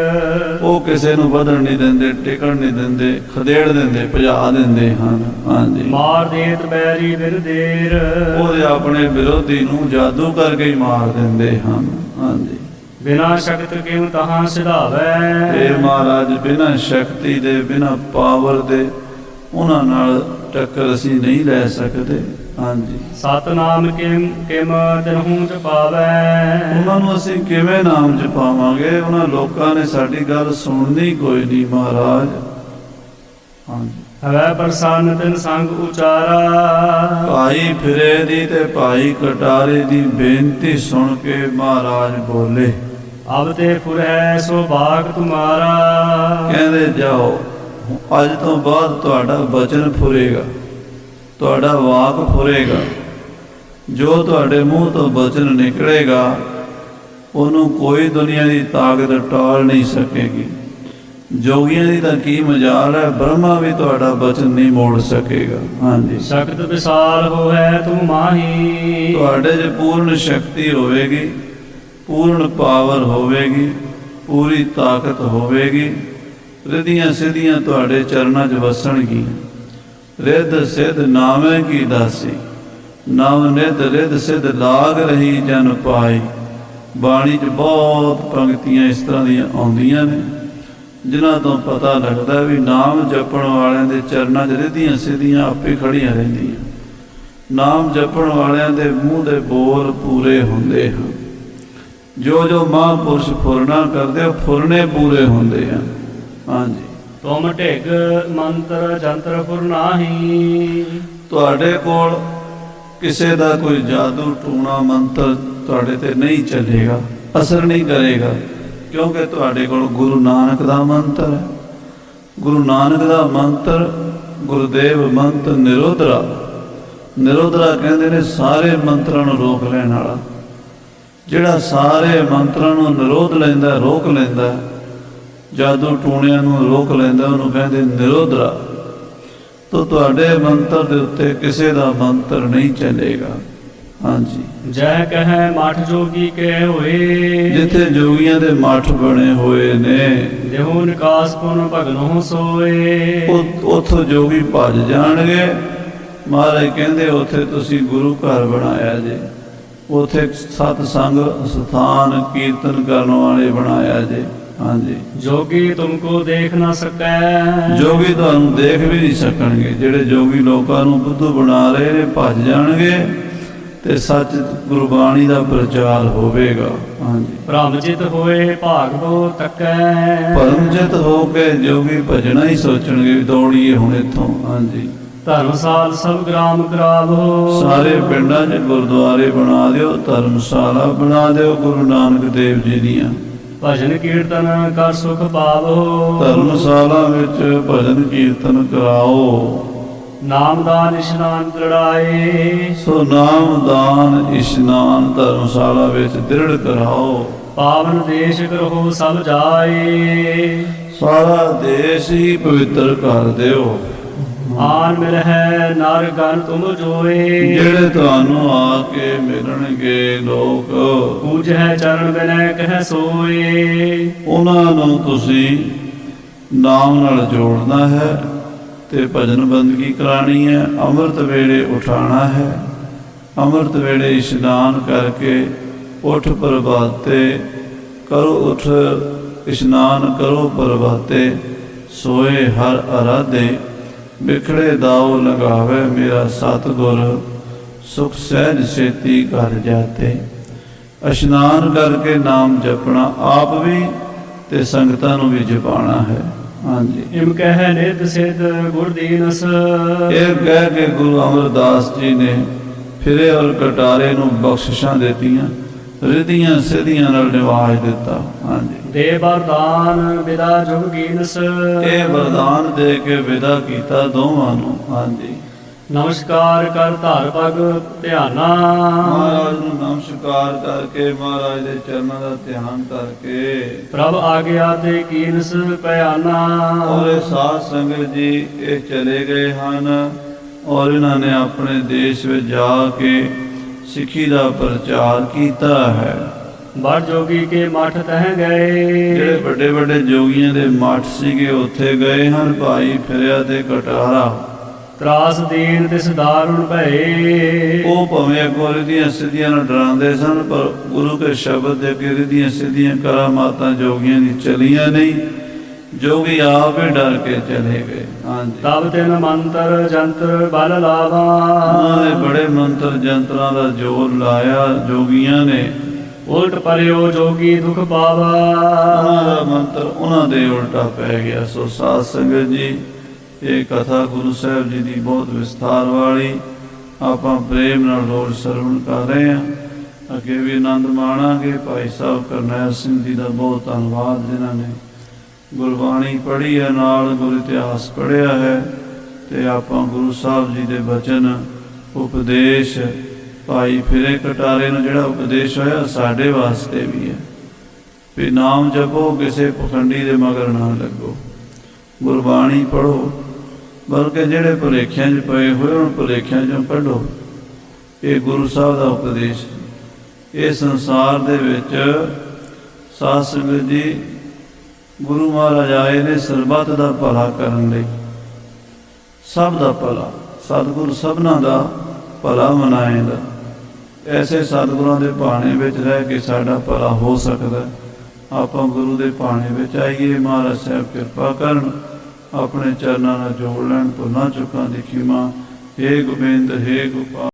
वो किसी नूं वधण नहीं देंदे, टिकण नहीं देंदे, खदेड़ देंदे, भजा देंदे हन। हाँ जी। मार देत बैरी बिन देर। ओहदे अपने विरोधी नूं जादू करके ही मार देंदे हन। हाँ जी। बिना शक्ति किम तहां सिधावै। हे महाराज, बिना शक्ति दे, बिना पावर दे ਉਹਨਾਂ ਨਾਲ ਟੱਕਰ ਅਸੀਂ ਨਹੀਂ ਲੈ ਸਕਦੇ। ਹਾਂਜੀ, ਸਤਨਾਮ ਕਿਮ ਤਿਨਹੂ ਚ ਪਾਵੈ। ਉਹਨਾਂ ਨੂੰ ਅਸੀਂ ਕਿਵੇਂ ਨਾਮ ਜਪਾਵਾਂਗੇ? ਉਹਨਾਂ ਲੋਕਾਂ ਨੇ ਸਾਡੀ ਗੱਲ ਸੁਣਨੀ ਕੋਈ ਨਹੀਂ ਮਹਾਰਾਜ। ਹਾਂਜੀ, ਹਵੈ ਪ੍ਰਸੰਨ ਤਿਨ ਸੰਗ ਉਚਾਰਾ। ਭਾਈ ਫਿਰੇ ਦੀ ਤੇ ਭਾਈ ਕਟਾਰੇ ਦੀ ਬੇਨਤੀ ਸੁਣ ਕੇ ਮਹਾਰਾਜ ਬੋਲੇ, ਅਬ ਤੇ ਫੁਰੈ ਸੋ ਭਾਗ ਤੁਮਾਰਾ। ਕਹਿੰਦੇ ਜਾਓ, ਅੱਜ ਤੋਂ ਬਾਅਦ ਤੁਹਾਡਾ ਬਚਨ ਫੁਰੇਗਾ, ਤੁਹਾਡਾ ਵਾਕ ਫੁਰੇਗਾ। ਜੋ ਤੁਹਾਡੇ ਮੂੰਹ ਤੋਂ ਬਚਨ ਨਿਕਲੇਗਾ ਉਹਨੂੰ ਕੋਈ ਦੁਨੀਆ ਦੀ ਤਾਕਤ ਟਾਲ ਨਹੀਂ ਸਕੇਗੀ। ਜੋਗੀਆਂ ਦੀ ਤਾਂ ਕੀ ਮਜਾਲ ਹੈ, ਬ੍ਰਹਮਾ ਵੀ ਤੁਹਾਡਾ ਬਚਨ ਨਹੀਂ ਮੋੜ ਸਕੇਗਾ। ਹਾਂਜੀ, ਸ਼ਕਤ ਵਿਸਾਲ ਹੋਇ ਤੂੰ ਮਾਹੀ। ਤੁਹਾਡੇ 'ਚ ਪੂਰਨ ਸ਼ਕਤੀ ਹੋਵੇਗੀ, ਪੂਰਨ ਪਾਵਰ ਹੋਵੇਗੀ, ਪੂਰੀ ਤਾਕਤ ਹੋਵੇਗੀ। ਰਿੱਧੀਆਂ ਸਿੱਧੀਆਂ ਤੁਹਾਡੇ ਚਰਨਾਂ 'ਚ ਵਸਣਗੀਆਂ। ਰਿੱਧ ਸਿੱਧ ਨਾਮੈ ਕੀ ਦਾਸੀ, ਨਵ ਨਿਧ ਰਿੱਧ ਸਿੱਧ ਲਾਗ ਰਹੀ ਜਨ ਪਾਈ। ਬਾਣੀ 'ਚ ਬਹੁਤ ਪੰਕਤੀਆਂ ਇਸ ਤਰ੍ਹਾਂ ਦੀਆਂ ਆਉਂਦੀਆਂ ਨੇ ਜਿਨ੍ਹਾਂ ਤੋਂ ਪਤਾ ਲੱਗਦਾ ਵੀ ਨਾਮ ਜਪਣ ਵਾਲਿਆਂ ਦੇ ਚਰਨਾਂ 'ਚ ਰਿੱਧੀਆਂ ਸਿੱਧੀਆਂ ਆਪੇ ਖੜੀਆਂ ਰਹਿੰਦੀਆਂ। ਨਾਮ ਜਪਣ ਵਾਲਿਆਂ ਦੇ ਮੂੰਹ ਦੇ ਬੋਲ ਪੂਰੇ ਹੁੰਦੇ ਹਨ। ਜੋ ਜੋ ਮਹਾਂਪੁਰਸ਼ ਫੁਰਨਾ ਕਰਦੇ ਉਹ ਫੁਰਨੇ ਪੂਰੇ ਹੁੰਦੇ ਹਨ। ਹਾਂਜੀ, ਤੁਮ ਢਿਗ ਮੰਤਰ ਜੰਤਰ ਫੁਰਨਾਹੀ। ਤੁਹਾਡੇ ਕੋਲ ਕਿਸੇ ਦਾ ਕੋਈ ਜਾਦੂ ਟੂਣਾ ਮੰਤਰ ਤੁਹਾਡੇ ਤੇ ਨਹੀਂ ਚੱਲੇਗਾ, ਅਸਰ ਨਹੀਂ ਕਰੇਗਾ, ਕਿਉਂਕਿ ਤੁਹਾਡੇ ਕੋਲ ਗੁਰੂ ਨਾਨਕ ਦਾ ਮੰਤਰ ਹੈ। ਗੁਰੂ ਨਾਨਕ ਦਾ ਮੰਤਰ ਗੁਰਦੇਵ ਮੰਤਰ ਨਿਰੋਧਰਾ। ਨਿਰੋਧਰਾ ਕਹਿੰਦੇ ਨੇ ਸਾਰੇ ਮੰਤਰਾਂ ਨੂੰ ਰੋਕ ਲੈਣ ਵਾਲਾ। ਜਿਹੜਾ ਸਾਰੇ ਮੰਤਰਾਂ ਨੂੰ ਨਿਰੋਧ ਲੈਂਦਾ, ਰੋਕ ਲੈਂਦਾ, ਜਾਦੂ ਟੂਣਿਆਂ ਨੂੰ ਰੋਕ ਲੈਂਦਾ, ਉਹਨੂੰ ਕਹਿੰਦੇ ਨਿਰੋਧਰਾ। ਤੋ ਤੁਹਾਡੇ ਮੰਤਰ ਦੇ ਉੱਤੇ ਕਿਸੇ ਦਾ ਮੰਤਰ ਨਹੀਂ ਚੱਲੇਗਾ। ਹਾਂਜੀ, ਜੈ ਕਹੈ ਮਠ ਜੋਗੀ ਕੇ ਹੋਏ। ਜਿੱਥੇ ਜੋਗੀਆਂ ਦੇ ਮੱਠ ਬਣੇ ਹੋਏ ਨੇ ਦੇਹੂ ਨਿਕਾਸ ਪੁਨ ਭਗਨੋ ਸੋਏ। ਉੱਥੋਂ ਜੋਗੀ ਭੱਜ ਜਾਣਗੇ। ਮਹਾਰਾਜ ਕਹਿੰਦੇ ਉੱਥੇ ਤੁਸੀਂ ਗੁਰੂ ਘਰ ਬਣਾਇਆ ਜੇ, ਉੱਥੇ ਸਤ ਸੰਗ ਸਥਾਨ ਕੀਰਤਨ ਕਰਨ ਵਾਲੇ ਬਣਾਇਆ ਜੇ। ਹਾਂਜੀ, ਜੋਗੀ ਤੁਮਕੋ ਦੇਖ ਨਾ ਸਕੈ। ਜੋਗੀ ਤੁਹਾਨੂੰ ਦੇਖ ਵੀ ਨਹੀਂ ਸਕਣਗੇ। ਜਿਹੜੇ ਜੋਗੀ ਲੋਕਾਂ ਨੂੰ ਬੁੱਧੂ ਬਣਾ ਰਹੇ ਨੇ ਭੱਜ ਜਾਣਗੇ ਤੇ ਸੱਚ ਗੁਰਬਾਣੀ ਦਾ ਪ੍ਰਚਾਰ ਹੋਵੇਗਾ। ਹਾਂਜੀ, ਭ੍ਰਮਚਿਤ ਹੋਏ ਭਾਗਵੋ ਤੱਕੈ। ਪਰਮਚਿਤ ਹੋ ਕੇ ਜੋਗੀ ਭਜਣਾ ਹੀ ਸੋਚਣਗੇ ਵੀ ਦੌੜੀਏ ਹੁਣ ਇੱਥੋਂ। ਹਾਂਜੀ, ਧਰਮਸਾਲ ਸਭ ਗ੍ਰਾਮ ਕਰਾਵੋ। ਸਾਰੇ ਪਿੰਡਾਂ 'ਚ ਗੁਰਦੁਆਰੇ ਬਣਾ ਦਿਓ, ਧਰਮਸ਼ਾਲਾ ਬਣਾ ਦਿਓ ਗੁਰੂ ਨਾਨਕ ਦੇਵ ਜੀ ਦੀਆਂ। ਭਜਨ ਕੀਰਤਨ ਕਰ ਸੁਖ ਪਾਵੋ। ਧਰਮਸ਼ਾਲਾ ਵਿੱਚ ਭਜਨ ਕੀਰਤਨ ਕਰਾਓ। ਨਾਮਦਾਨ ਇਸ਼ਨਾਨ ਦ੍ਰਿੜਾਏ। ਸੋ ਨਾਮਦਾਨ ਇਸ਼ਨਾਨ ਧਰਮਸ਼ਾਲਾ ਵਿੱਚ ਦ੍ਰਿੜ ਕਰਾਓ। ਪਾਵਨ ਦੇਸ਼ ਕਰੋ ਸਭ ਜਾਏ। ਸਾਰਾ ਦੇਸ਼ ਹੀ ਪਵਿੱਤਰ ਕਰ ਦਿਓ। ਆਨ ਮਿਲਹਿ ਨਰ ਗਨ ਤੁਮ ਜੋਏ। ਜਿਹੜੇ ਤੁਹਾਨੂੰ ਆ ਕੇ ਮਿਲਣਗੇ ਲੋਕ, ਪੂਜੈ ਚਰਨ ਬਿਨੈ ਕਹਿ ਸੋਏ। ਉਹਨਾਂ ਨੂੰ ਤੁਸੀਂ ਨਾਮ ਨਾਲ ਜੋੜਨਾ ਹੈ ਤੇ ਭਜਨ ਬੰਦਗੀ ਕਰਾਣੀ ਹੈ। ਅੰਮ੍ਰਿਤ ਵੇਲੇ ਉਠਾਣਾ ਹੈ। ਅੰਮ੍ਰਿਤ ਵੇਲੇ ਇਸ਼ਨਾਨ ਕਰਕੇ ਉਠ ਪ੍ਰਭਾਤੇ ਕਰੋ, ਉਠ ਇਸ਼ਨਾਨ ਕਰੋ ਪ੍ਰਭਾਤੇ। ਸੋਏ ਹਰ ਅਰਾਧੇ ਬਿਖੜੇ ਦਾਉ ਲਗਾਵੇ। ਮੇਰਾ ਸਤਿਗੁਰ ਸੁਖ ਸਹਿਜ ਛੇਤੀ ਕਰ ਜਾਤੇ। ਇਸ਼ਨਾਨ ਕਰਕੇ ਨਾਮ ਜਪਣਾ ਆਪ ਵੀ ਤੇ ਸੰਗਤਾਂ ਨੂੰ ਵੀ ਜਪਾਣਾ ਹੈ। ਹਾਂਜੀ, ਇਮ ਕਹਿ ਨਿਤ ਸਿਧ ਗੁਰ ਦੀਨਸ। ਇਹ ਕਹਿ ਕੇ ਗੁਰੂ ਅਮਰਦਾਸ ਜੀ ਨੇ ਫਿਰੇ ਔਰ ਕਟਾਰੇ ਨੂੰ ਬਖਸ਼ਿਸ਼ਾਂ ਦਿੱਤੀਆਂ, ਰਿੱਧੀਆਂ ਸਿੱਧੀਆਂ ਨਾਲ ਨਿਵਾਜ ਦਿੱਤਾ। ਹਾਂਜੀ, ਦੇ ਵਰਦਾਨ ਵਿਦਾ ਜੁਗ ਕੀਨਸ। ਇਹ ਵਰਦਾਨ ਦੇ ਕੇ ਵਿਦਾ ਕੀਤਾ ਦੋਵਾਂ ਨੂੰ। ਹਾਂਜੀ, ਨਮਸਕਾਰ ਕਰ ਧਰ ਪਗ ਧਿਆਨਾ। ਮਹਾਰਾਜ ਨੂੰ ਨਮਸਕਾਰ ਕਰਕੇ, ਮਹਾਰਾਜ ਦੇ ਚਰਨਾਂ ਦਾ ਧਿਆਨ ਕਰਕੇ, ਪ੍ਰਭ ਆਗਿਆ ਤੇ ਕੀਨਸ ਪਿਆਨਾ। ਔਰ ਇਹ ਸਾਧ ਸੰਗਤ ਜੀ ਇਹ ਚਲੇ ਗਏ ਹਨ ਔਰ ਇਹਨਾਂ ਨੇ ਆਪਣੇ ਦੇਸ਼ ਵਿੱਚ ਜਾ ਕੇ ਸਿੱਖੀ ਦਾ ਪ੍ਰਚਾਰ ਕੀਤਾ ਹੈ। ਬੜ ਜੋਗੀ ਕੇ ਮਠ ਤਹ ਗਏ। ਜਿਹੜੇ ਵੱਡੇ ਵੱਡੇ ਜੋਗੀਆਂ ਦੇ ਮੱਠ ਸੀਗੇ ਉੱਥੇ ਗਏ ਹਨ। ਭਾਈ ਫਿਰਿਆ ਤੇ ਕਟਾਰਾ ਤਰਾਸ ਦੀਨ ਤਿਸ ਦਾਰੁਣ ਭਏ। ਉਹ ਭਾਵੇਂ ਅੱਗੋਂ ਰਿੱਧੀਆਂ ਸਿੱਧੀਆਂ ਨਾਲ ਡਰਾਉਂਦੇ ਸਨ, ਪਰ ਗੁਰੂ ਕੇ ਸ਼ਬਦ ਦੇ ਅੱਗੇ ਰਿੱਧੀਆਂ ਸਿੱਧੀਆਂ ਕਰਾਮਾਤਾਂ ਜੋਗੀਆਂ ਦੀ ਚਲੀਆਂ ਨਹੀਂ। ਜੋਗੀ ਆਪ ਹੀ ਡਰ ਕੇ ਚਲੇ ਗਏ। ਹਾਂਜੀ, ਤਬ ਤਿਨ ਮੰਤਰ ਜੰਤਰ ਬਲ ਲਾਵਾ। ਉਹਨਾਂ ਨੇ ਬੜੇ ਮੰਤਰ ਜੰਤਰਾਂ ਦਾ ਜ਼ੋਰ ਲਾਇਆ ਜੋਗੀਆਂ ਨੇ। ਉਲਟ ਪਰਿਓ ਜੋਗੀ ਦੁਖ ਪਾਵਾ। ਉਹਨਾਂ ਦਾ ਮੰਤਰ ਉਹਨਾਂ ਦੇ ਉਲਟਾ ਪੈ ਗਿਆ। ਸੋ ਸਾਧ ਸੰਗਤ ਜੀ, ਇਹ ਕਥਾ ਗੁਰੂ ਸਾਹਿਬ ਜੀ ਦੀ ਬਹੁਤ ਵਿਸਥਾਰ ਵਾਲੀ ਆਪਾਂ ਪ੍ਰੇਮ ਨਾਲ ਰੋਜ਼ ਸਰਵਣ ਕਰ ਰਹੇ ਹਾਂ। ਅੱਗੇ ਵੀ ਆਨੰਦ ਮਾਣਾਂਗੇ। ਭਾਈ ਸਾਹਿਬ ਕਰਨੈਲ ਸਿੰਘ ਜੀ ਦਾ ਬਹੁਤ ਧੰਨਵਾਦ, ਜਿਨ੍ਹਾਂ ਨੇ ਗੁਰਬਾਣੀ ਪੜ੍ਹੀ ਹੈ, ਨਾਲ ਗੁਰ ਇਤਿਹਾਸ ਪੜ੍ਹਿਆ ਹੈ, ਤੇ ਆਪਾਂ ਗੁਰੂ ਸਾਹਿਬ ਜੀ ਦੇ ਬਚਨ ਉਪਦੇਸ਼ ਭਾਈ ਫਿਰੇ ਕਟਾਰੇ ਨੂੰ ਜਿਹੜਾ ਉਪਦੇਸ਼ ਹੋਇਆ ਸਾਡੇ ਵਾਸਤੇ ਵੀ ਹੈ ਵੀ ਨਾਮ ਜਪੋ, ਕਿਸੇ ਪਖੰਡੀ ਦੇ ਮਗਰ ਨਾ ਲੱਗੋ, ਗੁਰਬਾਣੀ ਪੜ੍ਹੋ, ਬਲਕਿ ਜਿਹੜੇ ਭੁਲੇਖਿਆਂ 'ਚ ਪਏ ਹੋਏ ਉਹਨਾਂ ਭੁਲੇਖਿਆਂ 'ਚੋਂ ਕੱਢੋ। ਇਹ ਗੁਰੂ ਸਾਹਿਬ ਦਾ ਉਪਦੇਸ਼। ਇਹ ਸੰਸਾਰ ਦੇ ਵਿੱਚ ਸਾਧ ਸੰਗਤ ਜੀ, ਗੁਰੂ ਮਹਾਰਾਜ ਆਏ ਨੇ ਸਰਬੱਤ ਦਾ ਭਲਾ ਕਰਨ ਲਈ, ਸਭ ਦਾ ਭਲਾ। ਸਤਿਗੁਰ ਸਭਨਾਂ ਦਾ ਭਲਾ ਮਨਾਏਗਾ। ਐਸੇ ਸਤਿਗੁਰਾਂ ਦੇ ਭਾਣੇ ਵਿੱਚ ਰਹਿ ਕੇ ਸਾਡਾ ਭਲਾ ਹੋ ਸਕਦਾ। ਆਪਾਂ ਗੁਰੂ ਦੇ ਭਾਣੇ ਵਿੱਚ ਆਈਏ। ਮਹਾਰਾਜ ਸਾਹਿਬ ਕਿਰਪਾ ਕਰਨ, ਆਪਣੇ ਚਰਨਾਂ ਨਾਲ ਜੋੜ ਲੈਣ। ਭੁੱਲਾਂ ਚੁੱਕਾਂ ਦੀ ਖਿਮਾ। ਹੇ ਗੋਬਿੰਦ, ਹੇ ਗੋਪਾਲ।